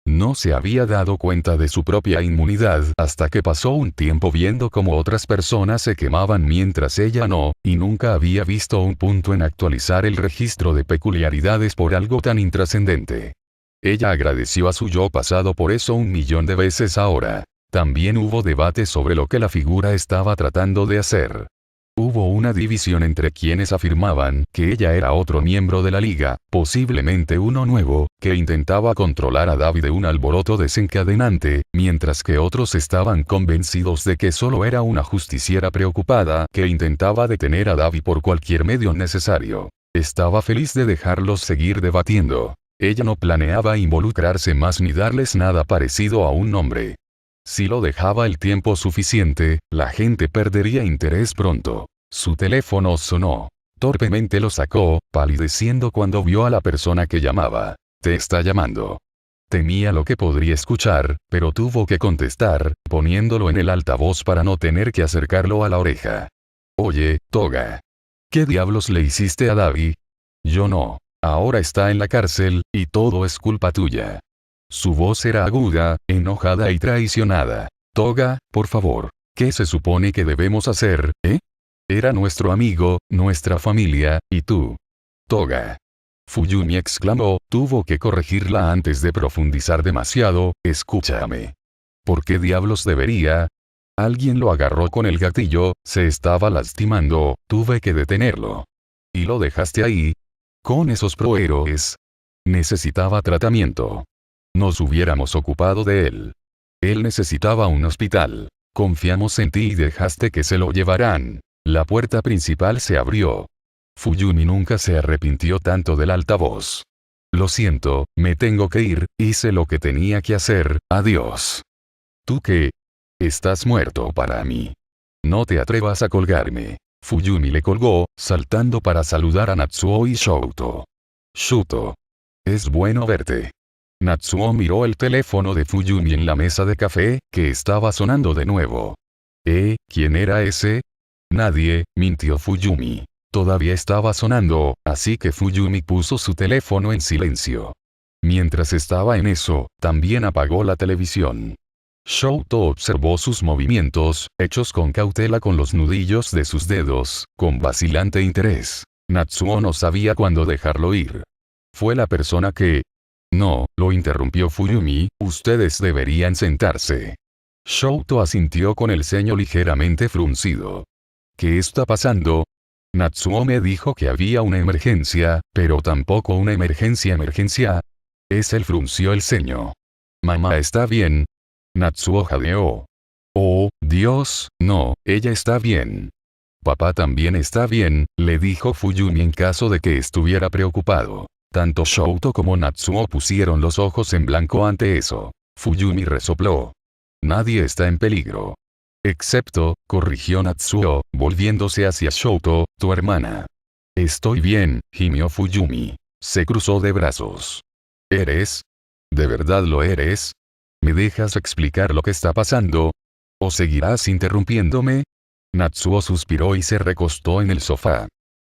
No se había dado cuenta de su propia inmunidad hasta que pasó un tiempo viendo cómo otras personas se quemaban mientras ella no, y nunca había visto un punto en actualizar el registro de peculiaridades por algo tan intrascendente. Ella agradeció a su yo pasado por eso 1.000.000 de veces ahora. También hubo debate sobre lo que la figura estaba tratando de hacer. Hubo una división entre quienes afirmaban que ella era otro miembro de la liga, posiblemente uno nuevo, que intentaba controlar a Dabi de un alboroto desencadenante, mientras que otros estaban convencidos de que solo era una justiciera preocupada que intentaba detener a Dabi por cualquier medio necesario. Estaba feliz de dejarlos seguir debatiendo. Ella no planeaba involucrarse más ni darles nada parecido a un nombre. Si lo dejaba el tiempo suficiente, la gente perdería interés pronto. Su teléfono sonó. Torpemente lo sacó, palideciendo cuando vio a la persona que llamaba. «Te está llamando». Temía lo que podría escuchar, pero tuvo que contestar, poniéndolo en el altavoz para no tener que acercarlo a la oreja. «Oye, Toga. ¿Qué diablos le hiciste a Dabi?» «Yo no. Ahora está en la cárcel, y todo es culpa tuya». Su voz era aguda, enojada y traicionada. «Toga, por favor. ¿Qué se supone que debemos hacer, eh? Era nuestro amigo, nuestra familia, y tú». «Toga». Fuyumi exclamó, tuvo que corregirla antes de profundizar demasiado. «Escúchame. ¿Por qué diablos debería?» Alguien lo agarró con el gatillo, se estaba lastimando, tuve que detenerlo. «¿Y lo dejaste ahí? Con esos prohéroes?» «Necesitaba tratamiento. Nos hubiéramos ocupado de él. Él necesitaba un hospital. Confiamos en ti y dejaste que se lo llevaran». La puerta principal se abrió. Fuyumi nunca se arrepintió tanto del altavoz. Lo siento, me tengo que ir, hice lo que tenía que hacer, adiós. ¿Tú qué? Estás muerto para mí. No te atrevas a colgarme. Fuyumi le colgó, saltando para saludar a Natsuo y Shouto. Shuto. Es bueno verte. Natsuo miró el teléfono de Fuyumi en la mesa de café, que estaba sonando de nuevo. ¿Quién era ese? Nadie, mintió Fuyumi. Todavía estaba sonando, así que Fuyumi puso su teléfono en silencio. Mientras estaba en eso, también apagó la televisión. Shouto observó sus movimientos, hechos con cautela con los nudillos de sus dedos, con vacilante interés. Natsuo no sabía cuándo dejarlo ir. Fue la persona que... No, lo interrumpió Fuyumi, ustedes deberían sentarse. Shouto asintió con el ceño ligeramente fruncido. ¿Qué está pasando? Natsuo me dijo que había una emergencia, pero tampoco una emergencia. Él frunció el ceño. Mamá está bien. Natsuo jadeó. Oh, Dios, no, ella está bien. Papá también está bien, le dijo Fuyumi en caso de que estuviera preocupado. Tanto Shouto como Natsuo pusieron los ojos en blanco ante eso. Fuyumi resopló. Nadie está en peligro. Excepto, corrigió Natsuo, volviéndose hacia Shouto, tu hermana. Estoy bien, gimió Fuyumi. Se cruzó de brazos. ¿Eres? ¿De verdad lo eres? ¿Me dejas explicar lo que está pasando? ¿O seguirás interrumpiéndome? Natsuo suspiró y se recostó en el sofá.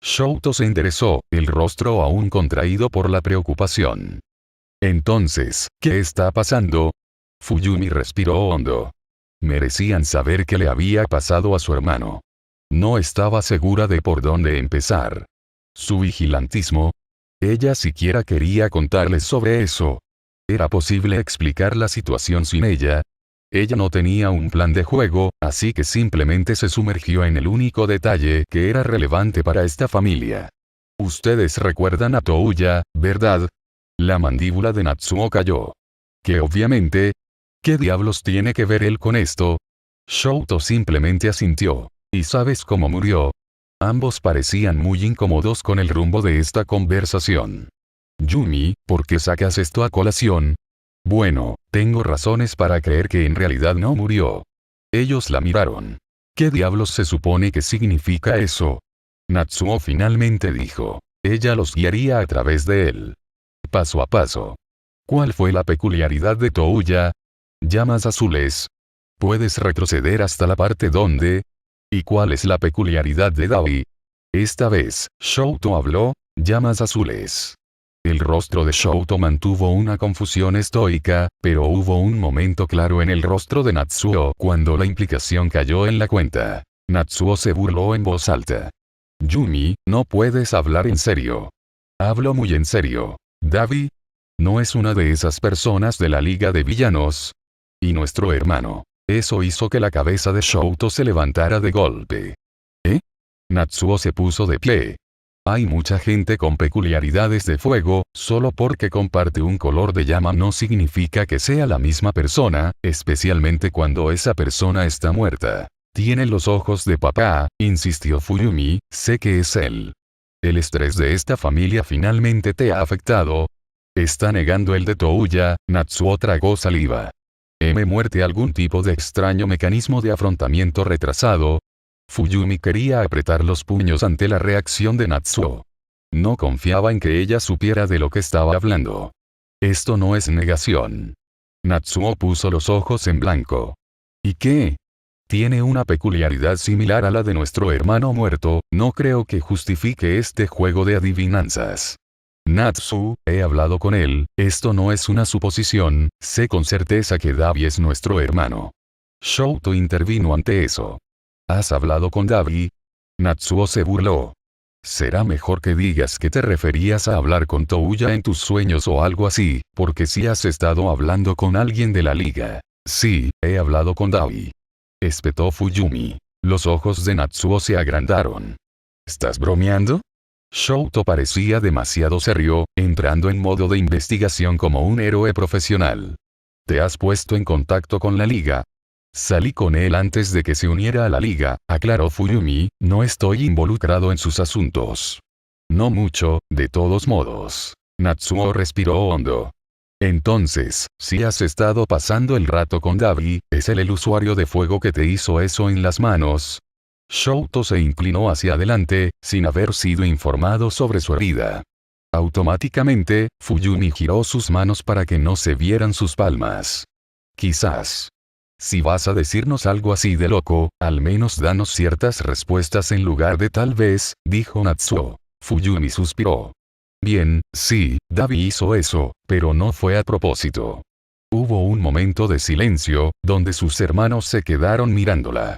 Shouto se enderezó, el rostro aún contraído por la preocupación. Entonces, ¿qué está pasando? Fuyumi respiró hondo. Merecían saber qué le había pasado a su hermano. No estaba segura de por dónde empezar. Su vigilantismo. Ella siquiera quería contarles sobre eso. ¿Era posible explicar la situación sin ella? Ella no tenía un plan de juego, así que simplemente se sumergió en el único detalle que era relevante para esta familia. Ustedes recuerdan a Touya, ¿verdad? La mandíbula de Natsuo cayó. Que obviamente... ¿Qué diablos tiene que ver él con esto? Shouto simplemente asintió. ¿Y sabes cómo murió? Ambos parecían muy incómodos con el rumbo de esta conversación. Yumi, ¿por qué sacas esto a colación? Bueno, tengo razones para creer que en realidad no murió. Ellos la miraron. ¿Qué diablos se supone que significa eso? Natsuo finalmente dijo. Ella los guiaría a través de él. Paso a paso. ¿Cuál fue la peculiaridad de Touya? Llamas azules. ¿Puedes retroceder hasta la parte donde? ¿Y cuál es la peculiaridad de Dabi? Esta vez, Shouto habló, llamas azules. El rostro de Shouto mantuvo una confusión estoica, pero hubo un momento claro en el rostro de Natsuo cuando la implicación cayó en la cuenta. Natsuo se burló en voz alta. Yumi, no puedes hablar en serio. Hablo muy en serio. Dabi no es una de esas personas de la Liga de Villanos. Y nuestro hermano. Eso hizo que la cabeza de Shouto se levantara de golpe. Natsuo se puso de pie. Hay mucha gente con peculiaridades de fuego, solo porque comparte un color de llama no significa que sea la misma persona, especialmente cuando esa persona está muerta. Tiene los ojos de papá, insistió Fuyumi, sé que es él. El estrés de esta familia finalmente te ha afectado. Está negando el de Touya, Natsuo tragó saliva. Muerte algún tipo de extraño mecanismo de afrontamiento retrasado. Fuyumi quería apretar los puños ante la reacción de Natsuo. No confiaba en que ella supiera de lo que estaba hablando. Esto no es negación. Natsuo puso los ojos en blanco. ¿Y qué? Tiene una peculiaridad similar a la de nuestro hermano muerto, no creo que justifique este juego de adivinanzas. Natsu, he hablado con él, esto no es una suposición, sé con certeza que Dabi es nuestro hermano. Shouto intervino ante eso. ¿Has hablado con Dabi? Natsuo se burló. Será mejor que digas que te referías a hablar con Touya en tus sueños o algo así, porque si has estado hablando con alguien de la liga. Sí, he hablado con Dabi. Espetó Fuyumi. Los ojos de Natsuo se agrandaron. ¿Estás bromeando? Shouto parecía demasiado serio, entrando en modo de investigación como un héroe profesional. ¿Te has puesto en contacto con la liga? Salí con él antes de que se uniera a la liga, aclaró Fuyumi, no estoy involucrado en sus asuntos. No mucho, de todos modos. Natsuo respiró hondo. Entonces, si has estado pasando el rato con Dabi, ¿es él el usuario de fuego que te hizo eso en las manos? Shouto se inclinó hacia adelante, sin haber sido informado sobre su herida. Automáticamente, Fuyumi giró sus manos para que no se vieran sus palmas. Quizás. Si vas a decirnos algo así de loco, al menos danos ciertas respuestas en lugar de tal vez, dijo Natsuo. Fuyumi suspiró. Bien, sí, Dabi hizo eso, pero no fue a propósito. Hubo un momento de silencio, donde sus hermanos se quedaron mirándola.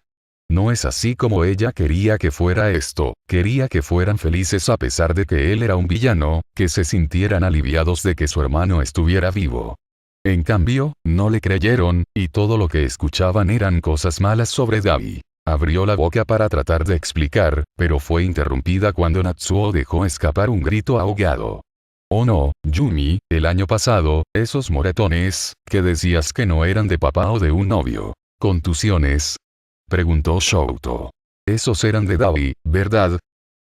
No es así como ella quería que fuera esto, quería que fueran felices a pesar de que él era un villano, que se sintieran aliviados de que su hermano estuviera vivo. En cambio, no le creyeron, y todo lo que escuchaban eran cosas malas sobre Dabi. Abrió la boca para tratar de explicar, pero fue interrumpida cuando Natsuo dejó escapar un grito ahogado. Oh no, Yumi, el año pasado, esos moretones, que decías que no eran de papá o de un novio. ¿Contusiones? Preguntó Shouto. Esos eran de Dabi, ¿verdad?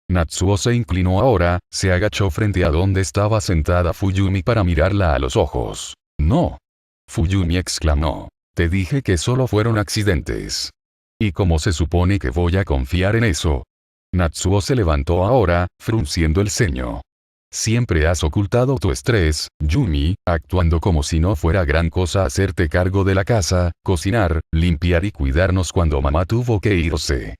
Natsuo se inclinó ahora, se agachó frente a donde estaba sentada Fuyumi para mirarla a los ojos. No. Fuyumi exclamó. Te dije que solo fueron accidentes. ¿Y cómo se supone que voy a confiar en eso? Natsuo se levantó ahora, frunciendo el ceño. Siempre has ocultado tu estrés, Yumi, actuando como si no fuera gran cosa hacerte cargo de la casa, cocinar, limpiar y cuidarnos cuando mamá tuvo que irse.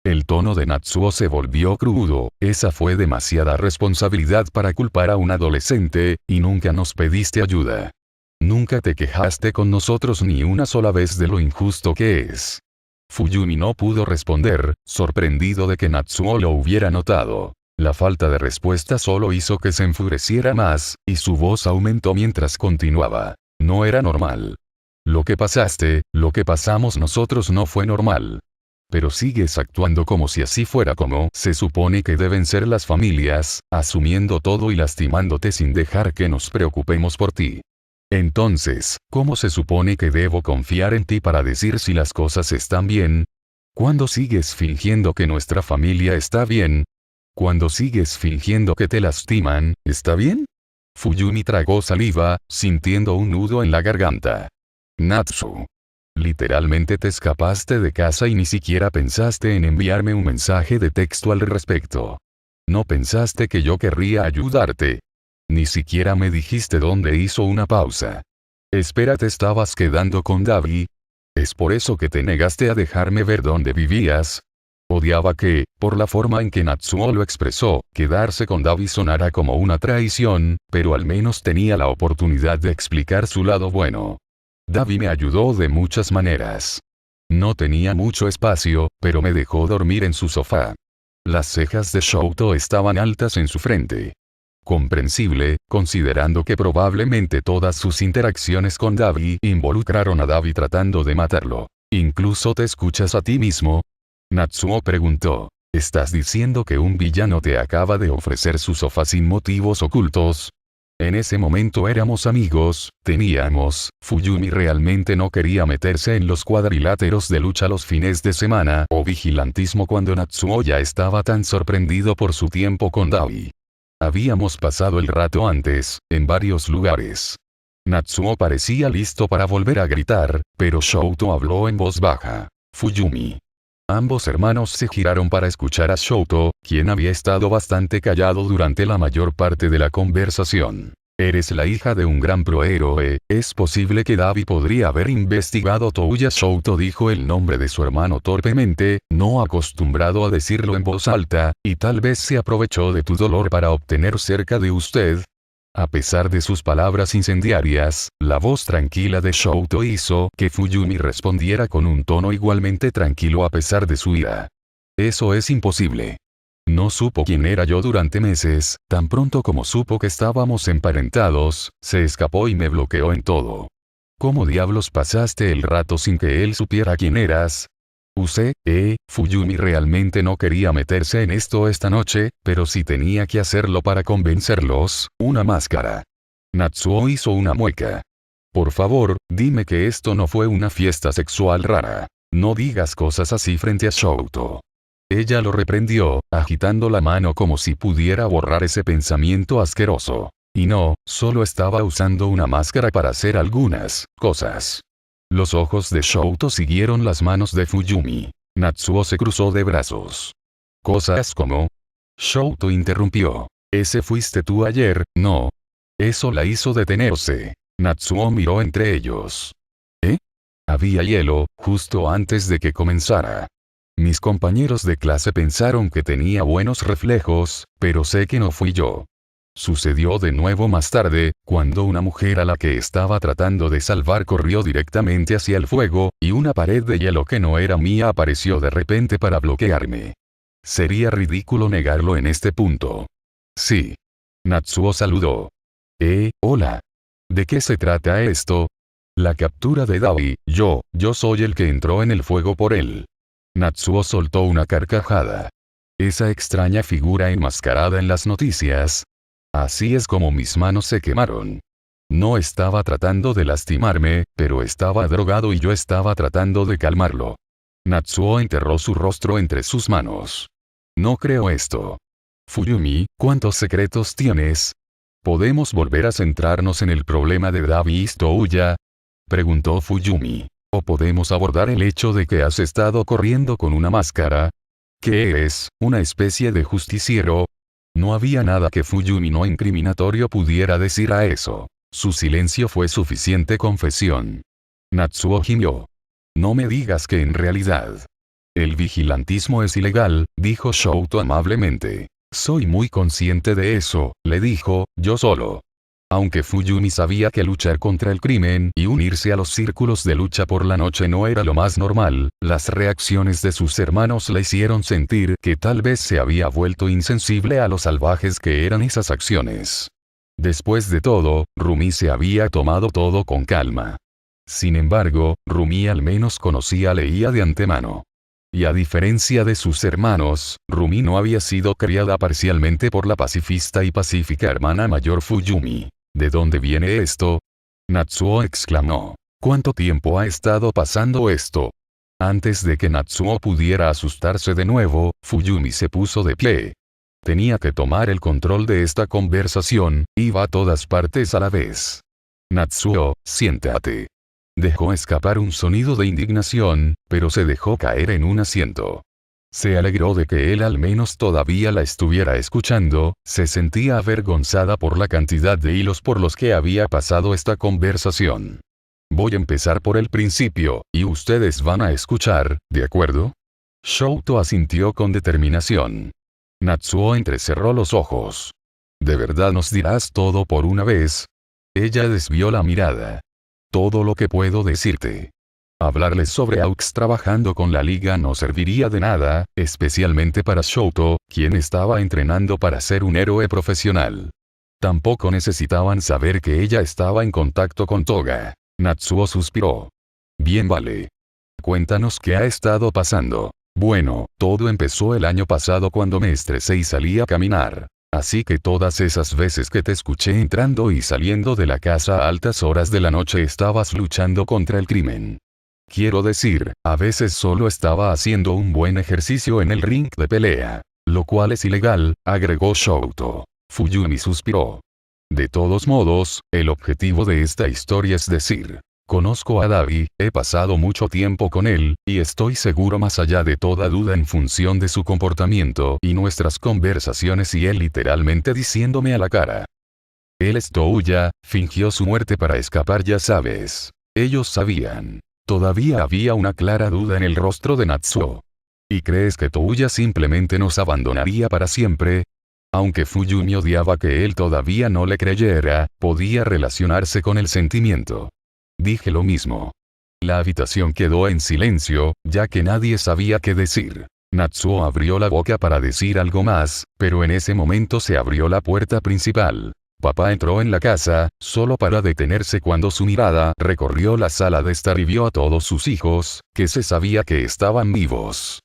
El tono de Natsuo se volvió crudo, esa fue demasiada responsabilidad para culpar a un adolescente, y nunca nos pediste ayuda. Nunca te quejaste con nosotros ni una sola vez de lo injusto que es. Fuyumi no pudo responder, sorprendido de que Natsuo lo hubiera notado. La falta de respuesta solo hizo que se enfureciera más, y su voz aumentó mientras continuaba. No era normal. Lo que pasamos nosotros no fue normal. Pero sigues actuando como si así fuera como se supone que deben ser las familias, asumiendo todo y lastimándote sin dejar que nos preocupemos por ti. Entonces, ¿cómo se supone que debo confiar en ti para decir si las cosas están bien? ¿Cuándo sigues fingiendo que nuestra familia está bien? ¿Cuándo sigues fingiendo que te lastiman, está bien? Fuyumi tragó saliva, sintiendo un nudo en la garganta. Natsu. Literalmente te escapaste de casa y ni siquiera pensaste en enviarme un mensaje de texto al respecto. No pensaste que yo querría ayudarte. Ni siquiera me dijiste dónde hizo una pausa. Espera, ¿te estabas quedando con Dabi? ¿Es por eso que te negaste a dejarme ver dónde vivías? Odiaba que, por la forma en que Natsuo lo expresó, quedarse con Dabi sonara como una traición, pero al menos tenía la oportunidad de explicar su lado bueno. Dabi me ayudó de muchas maneras. No tenía mucho espacio, pero me dejó dormir en su sofá. Las cejas de Shouto estaban altas en su frente. Comprensible, considerando que probablemente todas sus interacciones con Dabi involucraron a Dabi tratando de matarlo. ¿Incluso te escuchas a ti mismo? Natsuo preguntó. ¿Estás diciendo que un villano te acaba de ofrecer su sofá sin motivos ocultos? En ese momento éramos amigos, Fuyumi realmente no quería meterse en los cuadriláteros de lucha los fines de semana o vigilantismo cuando Natsuo ya estaba tan sorprendido por su tiempo con Dabi. Habíamos pasado el rato antes, en varios lugares. Natsuo parecía listo para volver a gritar, pero Shouto habló en voz baja. Fuyumi. Ambos hermanos se giraron para escuchar a Shouto, quien había estado bastante callado durante la mayor parte de la conversación. Eres la hija de un gran prohéroe, es posible que Dabi podría haber investigado Touya. Shouto dijo el nombre de su hermano torpemente, no acostumbrado a decirlo en voz alta, y tal vez se aprovechó de tu dolor para obtener cerca de usted. A pesar de sus palabras incendiarias, la voz tranquila de Shouto hizo que Fuyumi respondiera con un tono igualmente tranquilo a pesar de su ira. Eso es imposible. No supo quién era yo durante meses, tan pronto como supo que estábamos emparentados, se escapó y me bloqueó en todo. ¿Cómo diablos pasaste el rato sin que él supiera quién eras? Fuyumi realmente no quería meterse en esto esta noche, pero si tenía que hacerlo para convencerlos, una máscara. Natsuo hizo una mueca. Por favor, dime que esto no fue una fiesta sexual rara. No digas cosas así frente a Shouto. Ella lo reprendió, agitando la mano como si pudiera borrar ese pensamiento asqueroso. Y no, solo estaba usando una máscara para hacer algunas cosas. Los ojos de Shouto siguieron las manos de Fuyumi. Natsuo se cruzó de brazos. Cosas como... Shouto interrumpió. Ese fuiste tú ayer, ¿no? Eso la hizo detenerse. Natsuo miró entre ellos. ¿Eh? Había hielo, justo antes de que comenzara. Mis compañeros de clase pensaron que tenía buenos reflejos, pero sé que no fui yo. Sucedió de nuevo más tarde, cuando una mujer a la que estaba tratando de salvar corrió directamente hacia el fuego, y una pared de hielo que no era mía apareció de repente para bloquearme. Sería ridículo negarlo en este punto. Sí. Natsuo saludó. Hola. ¿De qué se trata esto? La captura de Dabi, yo soy el que entró en el fuego por él. Natsuo soltó una carcajada. Esa extraña figura enmascarada en las noticias. Así es como mis manos se quemaron. No estaba tratando de lastimarme, pero estaba drogado y yo estaba tratando de calmarlo. Natsuo enterró su rostro entre sus manos. No creo esto. Fuyumi, ¿cuántos secretos tienes? ¿Podemos volver a centrarnos en el problema de Dabi Touya? Preguntó Fuyumi. ¿O podemos abordar el hecho de que has estado corriendo con una máscara? ¿Qué eres, una especie de justiciero? No había nada que Fuyumi no incriminatorio pudiera decir a eso. Su silencio fue suficiente confesión. Natsuo gimió. No me digas que en realidad. El vigilantismo es ilegal, dijo Shouto amablemente. Soy muy consciente de eso, le dijo, yo solo. Aunque Fuyumi sabía que luchar contra el crimen y unirse a los círculos de lucha por la noche no era lo más normal, las reacciones de sus hermanos le hicieron sentir que tal vez se había vuelto insensible a lo salvajes que eran esas acciones. Después de todo, Rumi se había tomado todo con calma. Sin embargo, Rumi al menos leía de antemano. Y a diferencia de sus hermanos, Rumi no había sido criada parcialmente por la pacifista y pacífica hermana mayor Fuyumi. ¿De dónde viene esto? Natsuo exclamó. ¿Cuánto tiempo ha estado pasando esto? Antes de que Natsuo pudiera asustarse de nuevo, Fuyumi se puso de pie. Tenía que tomar el control de esta conversación, iba a todas partes a la vez. Natsuo, siéntate. Dejó escapar un sonido de indignación, pero se dejó caer en un asiento. Se alegró de que él al menos todavía la estuviera escuchando, se sentía avergonzada por la cantidad de hilos por los que había pasado esta conversación. Voy a empezar por el principio, y ustedes van a escuchar, ¿de acuerdo? Shouto asintió con determinación. Natsuo entrecerró los ojos. ¿De verdad nos dirás todo por una vez? Ella desvió la mirada. Todo lo que puedo decirte. Hablarles sobre Aux trabajando con la liga no serviría de nada, especialmente para Shouto, quien estaba entrenando para ser un héroe profesional. Tampoco necesitaban saber que ella estaba en contacto con Toga. Natsuo suspiró. Bien vale. Cuéntanos qué ha estado pasando. Bueno, todo empezó el año pasado cuando me estresé y salí a caminar. Así que todas esas veces que te escuché entrando y saliendo de la casa a altas horas de la noche estabas luchando contra el crimen. Quiero decir, a veces solo estaba haciendo un buen ejercicio en el ring de pelea. Lo cual es ilegal, agregó Shouto. Fuyumi suspiró. De todos modos, el objetivo de esta historia es decir, conozco a Dabi, he pasado mucho tiempo con él, y estoy seguro más allá de toda duda en función de su comportamiento y nuestras conversaciones y él literalmente diciéndome a la cara. Él es Touya, fingió su muerte para escapar ya sabes. Ellos sabían. Todavía había una clara duda en el rostro de Natsuo. ¿Y crees que Touya simplemente nos abandonaría para siempre? Aunque Fuyumi odiaba que él todavía no le creyera, podía relacionarse con el sentimiento. Dije lo mismo. La habitación quedó en silencio, ya que nadie sabía qué decir. Natsuo abrió la boca para decir algo más, pero en ese momento se abrió la puerta principal. Papá entró en la casa, solo para detenerse cuando su mirada recorrió la sala de estar y vio a todos sus hijos, que se sabía que estaban vivos.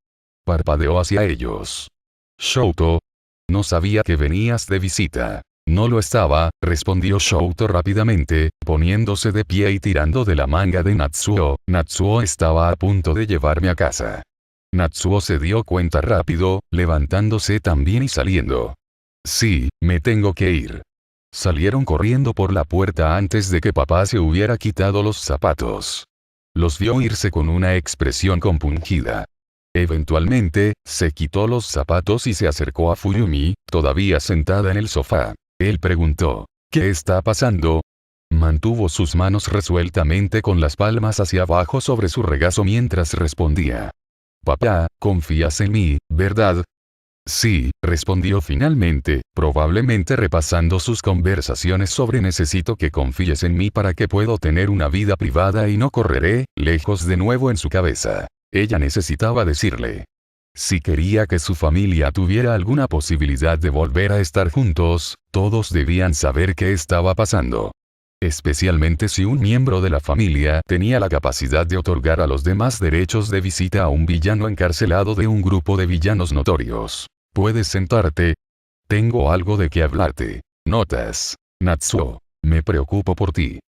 Parpadeó hacia ellos. Shouto. No sabía que venías de visita. No lo estaba, respondió Shouto rápidamente, poniéndose de pie y tirando de la manga de Natsuo. Natsuo estaba a punto de llevarme a casa. Natsuo se dio cuenta rápido, levantándose también y saliendo. Sí, me tengo que ir. Salieron corriendo por la puerta antes de que papá se hubiera quitado los zapatos. Los vio irse con una expresión compungida. Eventualmente, se quitó los zapatos y se acercó a Fuyumi, todavía sentada en el sofá. Él preguntó, ¿qué está pasando? Mantuvo sus manos resueltamente con las palmas hacia abajo sobre su regazo mientras respondía. Papá, confías en mí, ¿verdad? Sí, respondió finalmente, probablemente repasando sus conversaciones sobre necesito que confíes en mí para que puedo tener una vida privada y no correré, lejos de nuevo en su cabeza. Ella necesitaba decirle. Si quería que su familia tuviera alguna posibilidad de volver a estar juntos, todos debían saber qué estaba pasando. Especialmente si un miembro de la familia tenía la capacidad de otorgar a los demás derechos de visita a un villano encarcelado de un grupo de villanos notorios. ¿Puedes sentarte? Tengo algo de qué hablarte. Notas. Natsuo. Me preocupo por ti.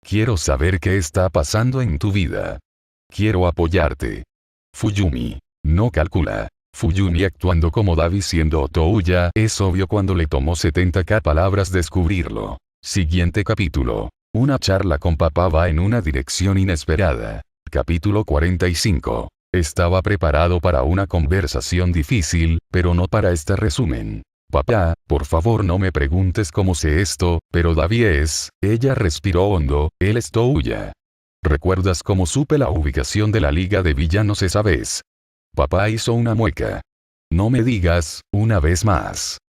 Quiero saber qué está pasando en tu vida. Quiero apoyarte. Fuyumi. No calcula. Fuyumi actuando como Davi siendo Touya, es obvio cuando le tomó 70k palabras descubrirlo. Siguiente capítulo. Una charla con papá va en una dirección inesperada. Capítulo 45. Estaba preparado para una conversación difícil, pero no para este resumen. Papá, por favor no me preguntes cómo sé esto, pero Davi es, ella respiró hondo, él es Touya. ¿Recuerdas cómo supe la ubicación de la Liga de Villanos esa vez? Papá hizo una mueca. No me digas, una vez más.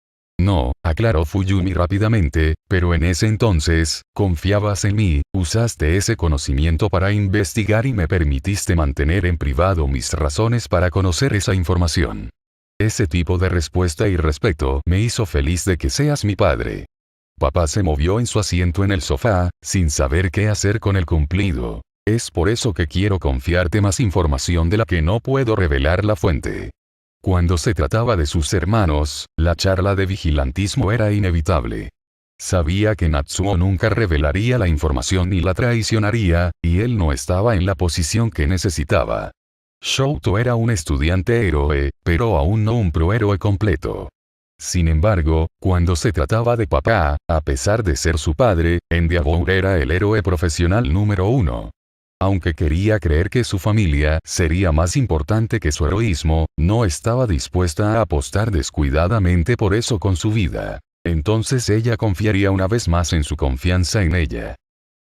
No, aclaró Fuyumi rápidamente, pero en ese entonces, confiabas en mí, usaste ese conocimiento para investigar y me permitiste mantener en privado mis razones para conocer esa información. Ese tipo de respuesta y respeto me hizo feliz de que seas mi padre. Papá se movió en su asiento en el sofá, sin saber qué hacer con el cumplido. Es por eso que quiero confiarte más información de la que no puedo revelar la fuente. Cuando se trataba de sus hermanos, la charla de vigilantismo era inevitable. Sabía que Natsuo nunca revelaría la información ni la traicionaría, y él no estaba en la posición que necesitaba. Shouto era un estudiante héroe, pero aún no un prohéroe completo. Sin embargo, cuando se trataba de papá, a pesar de ser su padre, Endeavor era el héroe profesional número 1. Aunque quería creer que su familia sería más importante que su heroísmo, no estaba dispuesta a apostar descuidadamente por eso con su vida. Entonces ella confiaría una vez más en su confianza en ella.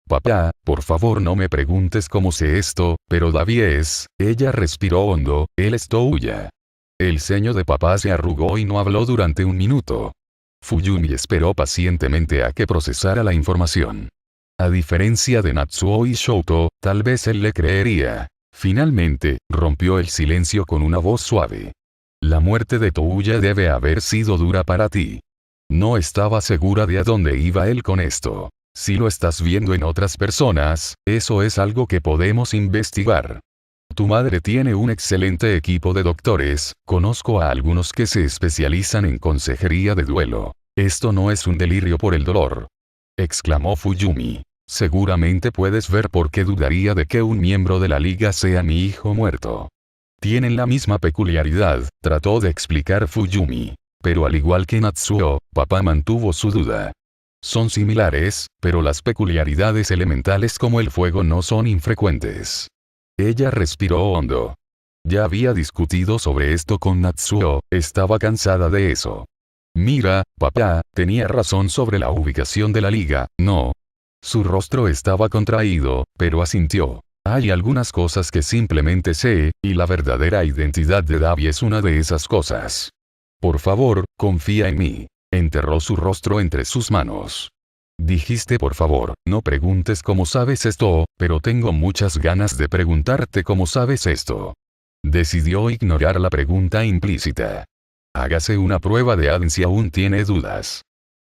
Papá, por favor no me preguntes cómo sé esto, pero Davi es, ella respiró hondo, él es Touya. El ceño de papá se arrugó y no habló durante un minuto. Fuyumi esperó pacientemente a que procesara la información. A diferencia de Natsuo y Shouto, tal vez él le creería. Finalmente, rompió el silencio con una voz suave. La muerte de Touya debe haber sido dura para ti. No estaba segura de a dónde iba él con esto. Si lo estás viendo en otras personas, eso es algo que podemos investigar. Tu madre tiene un excelente equipo de doctores, conozco a algunos que se especializan en consejería de duelo. Esto no es un delirio por el dolor. Exclamó Fuyumi. Seguramente puedes ver por qué dudaría de que un miembro de la liga sea mi hijo muerto. Tienen la misma peculiaridad, trató de explicar Fuyumi. Pero al igual que Natsuo, papá mantuvo su duda. Son similares, pero las peculiaridades elementales como el fuego no son infrecuentes. Ella respiró hondo. Ya había discutido sobre esto con Natsuo, estaba cansada de eso. Mira, papá, tenía razón sobre la ubicación de la liga, ¿no? Su rostro estaba contraído, pero asintió. Hay algunas cosas que simplemente sé, y la verdadera identidad de Davi es una de esas cosas. Por favor, confía en mí. Enterró su rostro entre sus manos. Dijiste por favor, no preguntes cómo sabes esto, pero tengo muchas ganas de preguntarte cómo sabes esto. Decidió ignorar la pregunta implícita. Hágase una prueba de ADN si aún tiene dudas.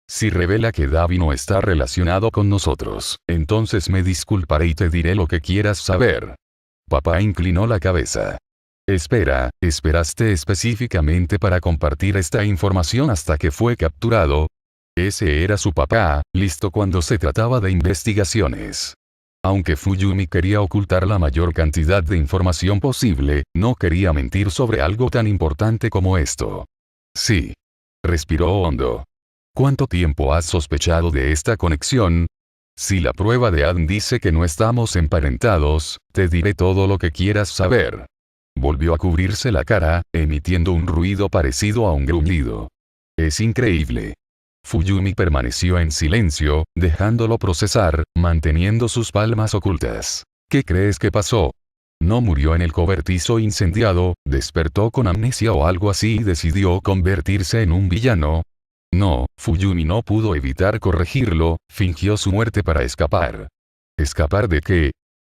Si revela que Davi no está relacionado con nosotros, entonces me disculparé y te diré lo que quieras saber. Papá inclinó la cabeza. Esperaste específicamente para compartir esta información hasta que fue capturado. Ese era su papá, listo cuando se trataba de investigaciones. Aunque Fuyumi quería ocultar la mayor cantidad de información posible, no quería mentir sobre algo tan importante como esto. Sí. Respiró hondo. ¿Cuánto tiempo has sospechado de esta conexión? Si la prueba de ADN dice que no estamos emparentados, te diré todo lo que quieras saber. Volvió a cubrirse la cara, emitiendo un ruido parecido a un gruñido. Es increíble. Fuyumi permaneció en silencio, dejándolo procesar, manteniendo sus palmas ocultas. ¿Qué crees que pasó? No murió en el cobertizo incendiado, despertó con amnesia o algo así y decidió convertirse en un villano. No, Fuyumi no pudo evitar corregirlo, fingió su muerte para escapar. ¿Escapar de qué?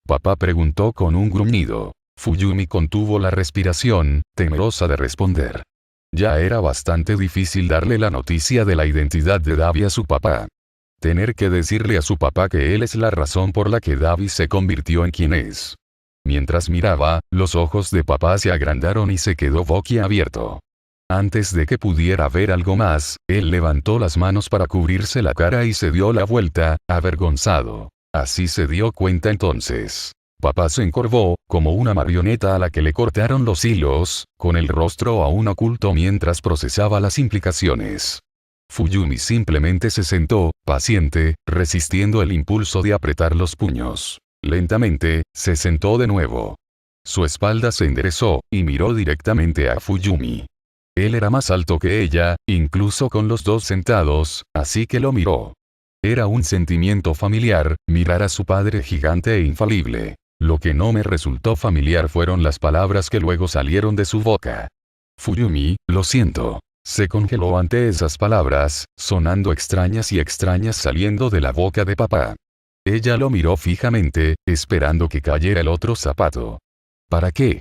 Papá preguntó con un gruñido. Fuyumi contuvo la respiración, temerosa de responder. Ya era bastante difícil darle la noticia de la identidad de Davi a su papá. Tener que decirle a su papá que él es la razón por la que Davi se convirtió en quien es. Mientras miraba, los ojos de papá se agrandaron y se quedó boquiabierto. Antes de que pudiera ver algo más, él levantó las manos para cubrirse la cara y se dio la vuelta, avergonzado. Así se dio cuenta entonces. Papá se encorvó, como una marioneta a la que le cortaron los hilos, con el rostro aún oculto mientras procesaba las implicaciones. Fuyumi simplemente se sentó, paciente, resistiendo el impulso de apretar los puños. Lentamente, se sentó de nuevo. Su espalda se enderezó, y miró directamente a Fuyumi. Él era más alto que ella, incluso con los dos sentados, así que lo miró. Era un sentimiento familiar, mirar a su padre gigante e infalible. Lo que no me resultó familiar fueron las palabras que luego salieron de su boca. Fuyumi, lo siento. Se congeló ante esas palabras, sonando extrañas y extrañas saliendo de la boca de papá. Ella lo miró fijamente, esperando que cayera el otro zapato. ¿Para qué?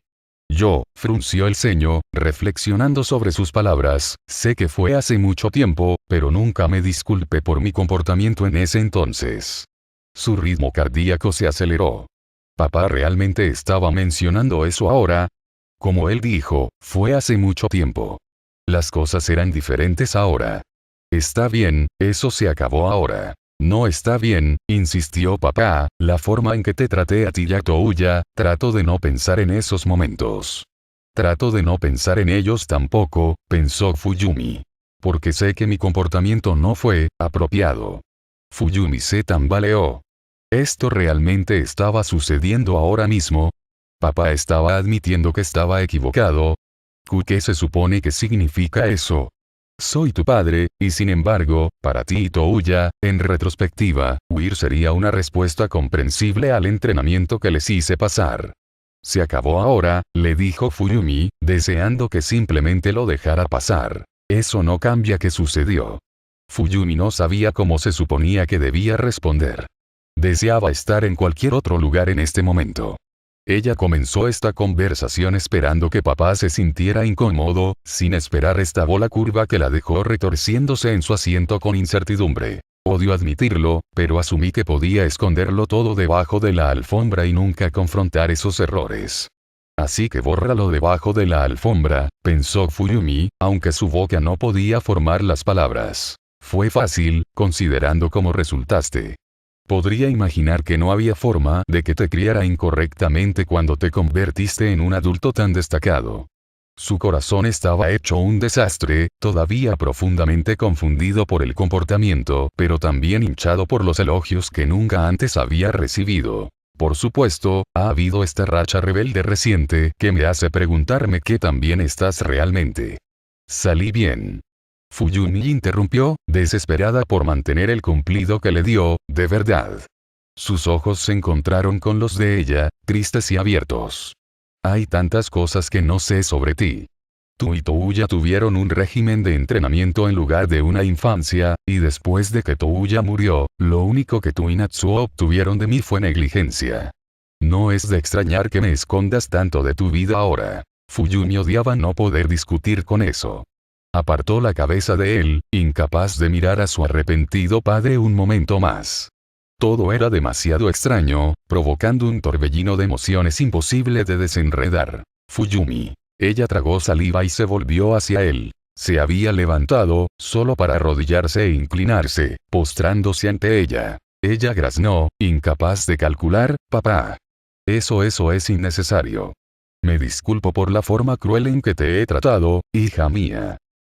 Yo, frunció el ceño, reflexionando sobre sus palabras, sé que fue hace mucho tiempo, pero nunca me disculpé por mi comportamiento en ese entonces. Su ritmo cardíaco se aceleró. ¿Papá realmente estaba mencionando eso ahora? Como él dijo, fue hace mucho tiempo. Las cosas eran diferentes ahora. Está bien, eso se acabó ahora. No está bien, insistió papá, la forma en que te traté a ti y a Touya, trato de no pensar en esos momentos. Trato de no pensar en ellos tampoco, pensó Fuyumi. Porque sé que mi comportamiento no fue apropiado. Fuyumi se tambaleó. ¿Esto realmente estaba sucediendo ahora mismo? Papá estaba admitiendo que estaba equivocado. ¿Qué se supone que significa eso? Soy tu padre, y sin embargo, para ti y Touya, en retrospectiva, huir sería una respuesta comprensible al entrenamiento que les hice pasar. Se acabó ahora, le dijo Fuyumi, deseando que simplemente lo dejara pasar. Eso no cambia qué sucedió. Fuyumi no sabía cómo se suponía que debía responder. Deseaba estar en cualquier otro lugar en este momento. Ella comenzó esta conversación esperando que papá se sintiera incómodo, sin esperar esta bola curva que la dejó retorciéndose en su asiento con incertidumbre. Odio admitirlo, pero asumí que podía esconderlo todo debajo de la alfombra y nunca confrontar esos errores. Así que bórralo debajo de la alfombra, pensó Fuyumi, aunque su boca no podía formar las palabras. Fue fácil, considerando cómo resultaste. Podría imaginar que no había forma de que te criara incorrectamente cuando te convertiste en un adulto tan destacado. Su corazón estaba hecho un desastre, todavía profundamente confundido por el comportamiento, pero también hinchado por los elogios que nunca antes había recibido. Por supuesto, ha habido esta racha rebelde reciente que me hace preguntarme qué tan bien estás realmente. Salí bien. Fuyumi interrumpió, desesperada por mantener el cumplido que le dio, de verdad. Sus ojos se encontraron con los de ella, tristes y abiertos. Hay tantas cosas que no sé sobre ti. Tú y Touya tuvieron un régimen de entrenamiento en lugar de una infancia, y después de que Touya murió, lo único que tú y Natsuo obtuvieron de mí fue negligencia. No es de extrañar que me escondas tanto de tu vida ahora. Fuyumi odiaba no poder discutir con eso. Apartó la cabeza de él, incapaz de mirar a su arrepentido padre un momento más. Todo era demasiado extraño, provocando un torbellino de emociones imposible de desenredar. Fuyumi. Ella tragó saliva y se volvió hacia él. Se había levantado, solo para arrodillarse e inclinarse, postrándose ante ella. Ella graznó, incapaz de calcular, papá. Eso es innecesario. Me disculpo por la forma cruel en que te he tratado, hija mía.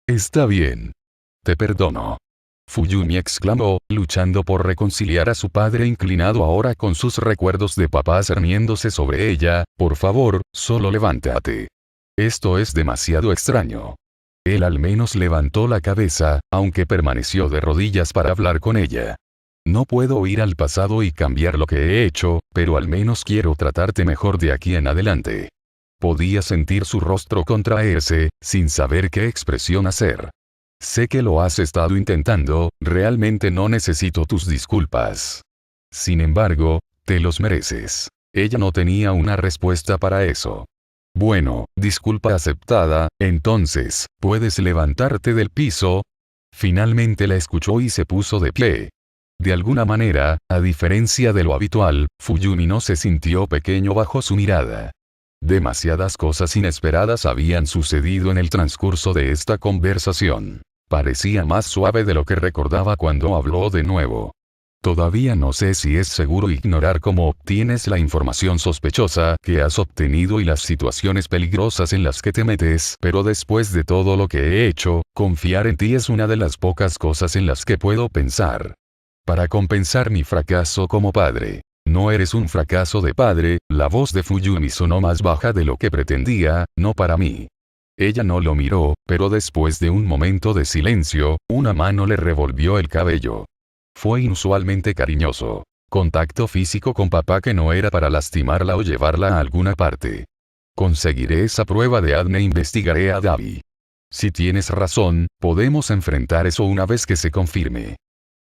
Está bien. Te perdono. Fuyumi exclamó, luchando por reconciliar a su padre inclinado ahora con sus recuerdos de papá cerniéndose sobre ella. Por favor, solo levántate. Esto es demasiado extraño. Él al menos levantó la cabeza, aunque permaneció de rodillas para hablar con ella. No puedo ir al pasado y cambiar lo que he hecho, pero al menos quiero tratarte mejor de aquí en adelante. Podía sentir su rostro contraerse, sin saber qué expresión hacer. Sé que lo has estado intentando, realmente no necesito tus disculpas. Sin embargo, te los mereces. Ella no tenía una respuesta para eso. Bueno, disculpa aceptada, entonces, ¿puedes levantarte del piso? Finalmente la escuchó y se puso de pie. De alguna manera, a diferencia de lo habitual, Fuyumi no se sintió pequeño bajo su mirada. Demasiadas cosas inesperadas habían sucedido en el transcurso de esta conversación. Parecía más suave de lo que recordaba cuando habló de nuevo. Todavía no sé si es seguro ignorar cómo obtienes la información sospechosa que has obtenido y las situaciones peligrosas en las que te metes, pero después de todo lo que he hecho, confiar en ti es una de las pocas cosas en las que puedo pensar. Para compensar mi fracaso como padre. No eres un fracaso de padre, la voz de Fuyumi sonó más baja de lo que pretendía, no para mí. Ella no lo miró, pero después de un momento de silencio, una mano le revolvió el cabello. Fue inusualmente cariñoso. Contacto físico con papá que no era para lastimarla o llevarla a alguna parte. Conseguiré esa prueba de ADN e investigaré a Davi. Si tienes razón, podemos enfrentar eso una vez que se confirme.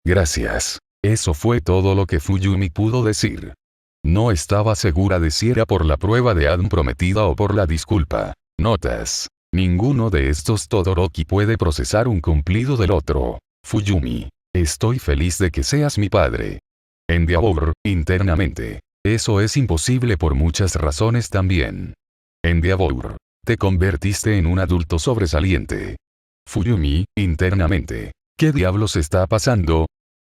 Gracias. Eso fue todo lo que Fuyumi pudo decir. No estaba segura de si era por la prueba de ADN prometida o por la disculpa. Notas. Ninguno de estos Todoroki puede procesar un cumplido del otro. Fuyumi. Estoy feliz de que seas mi padre. Endeavor, internamente. Eso es imposible por muchas razones también. Endeavor. Te convertiste en un adulto sobresaliente. Fuyumi, internamente. ¿Qué diablos está pasando?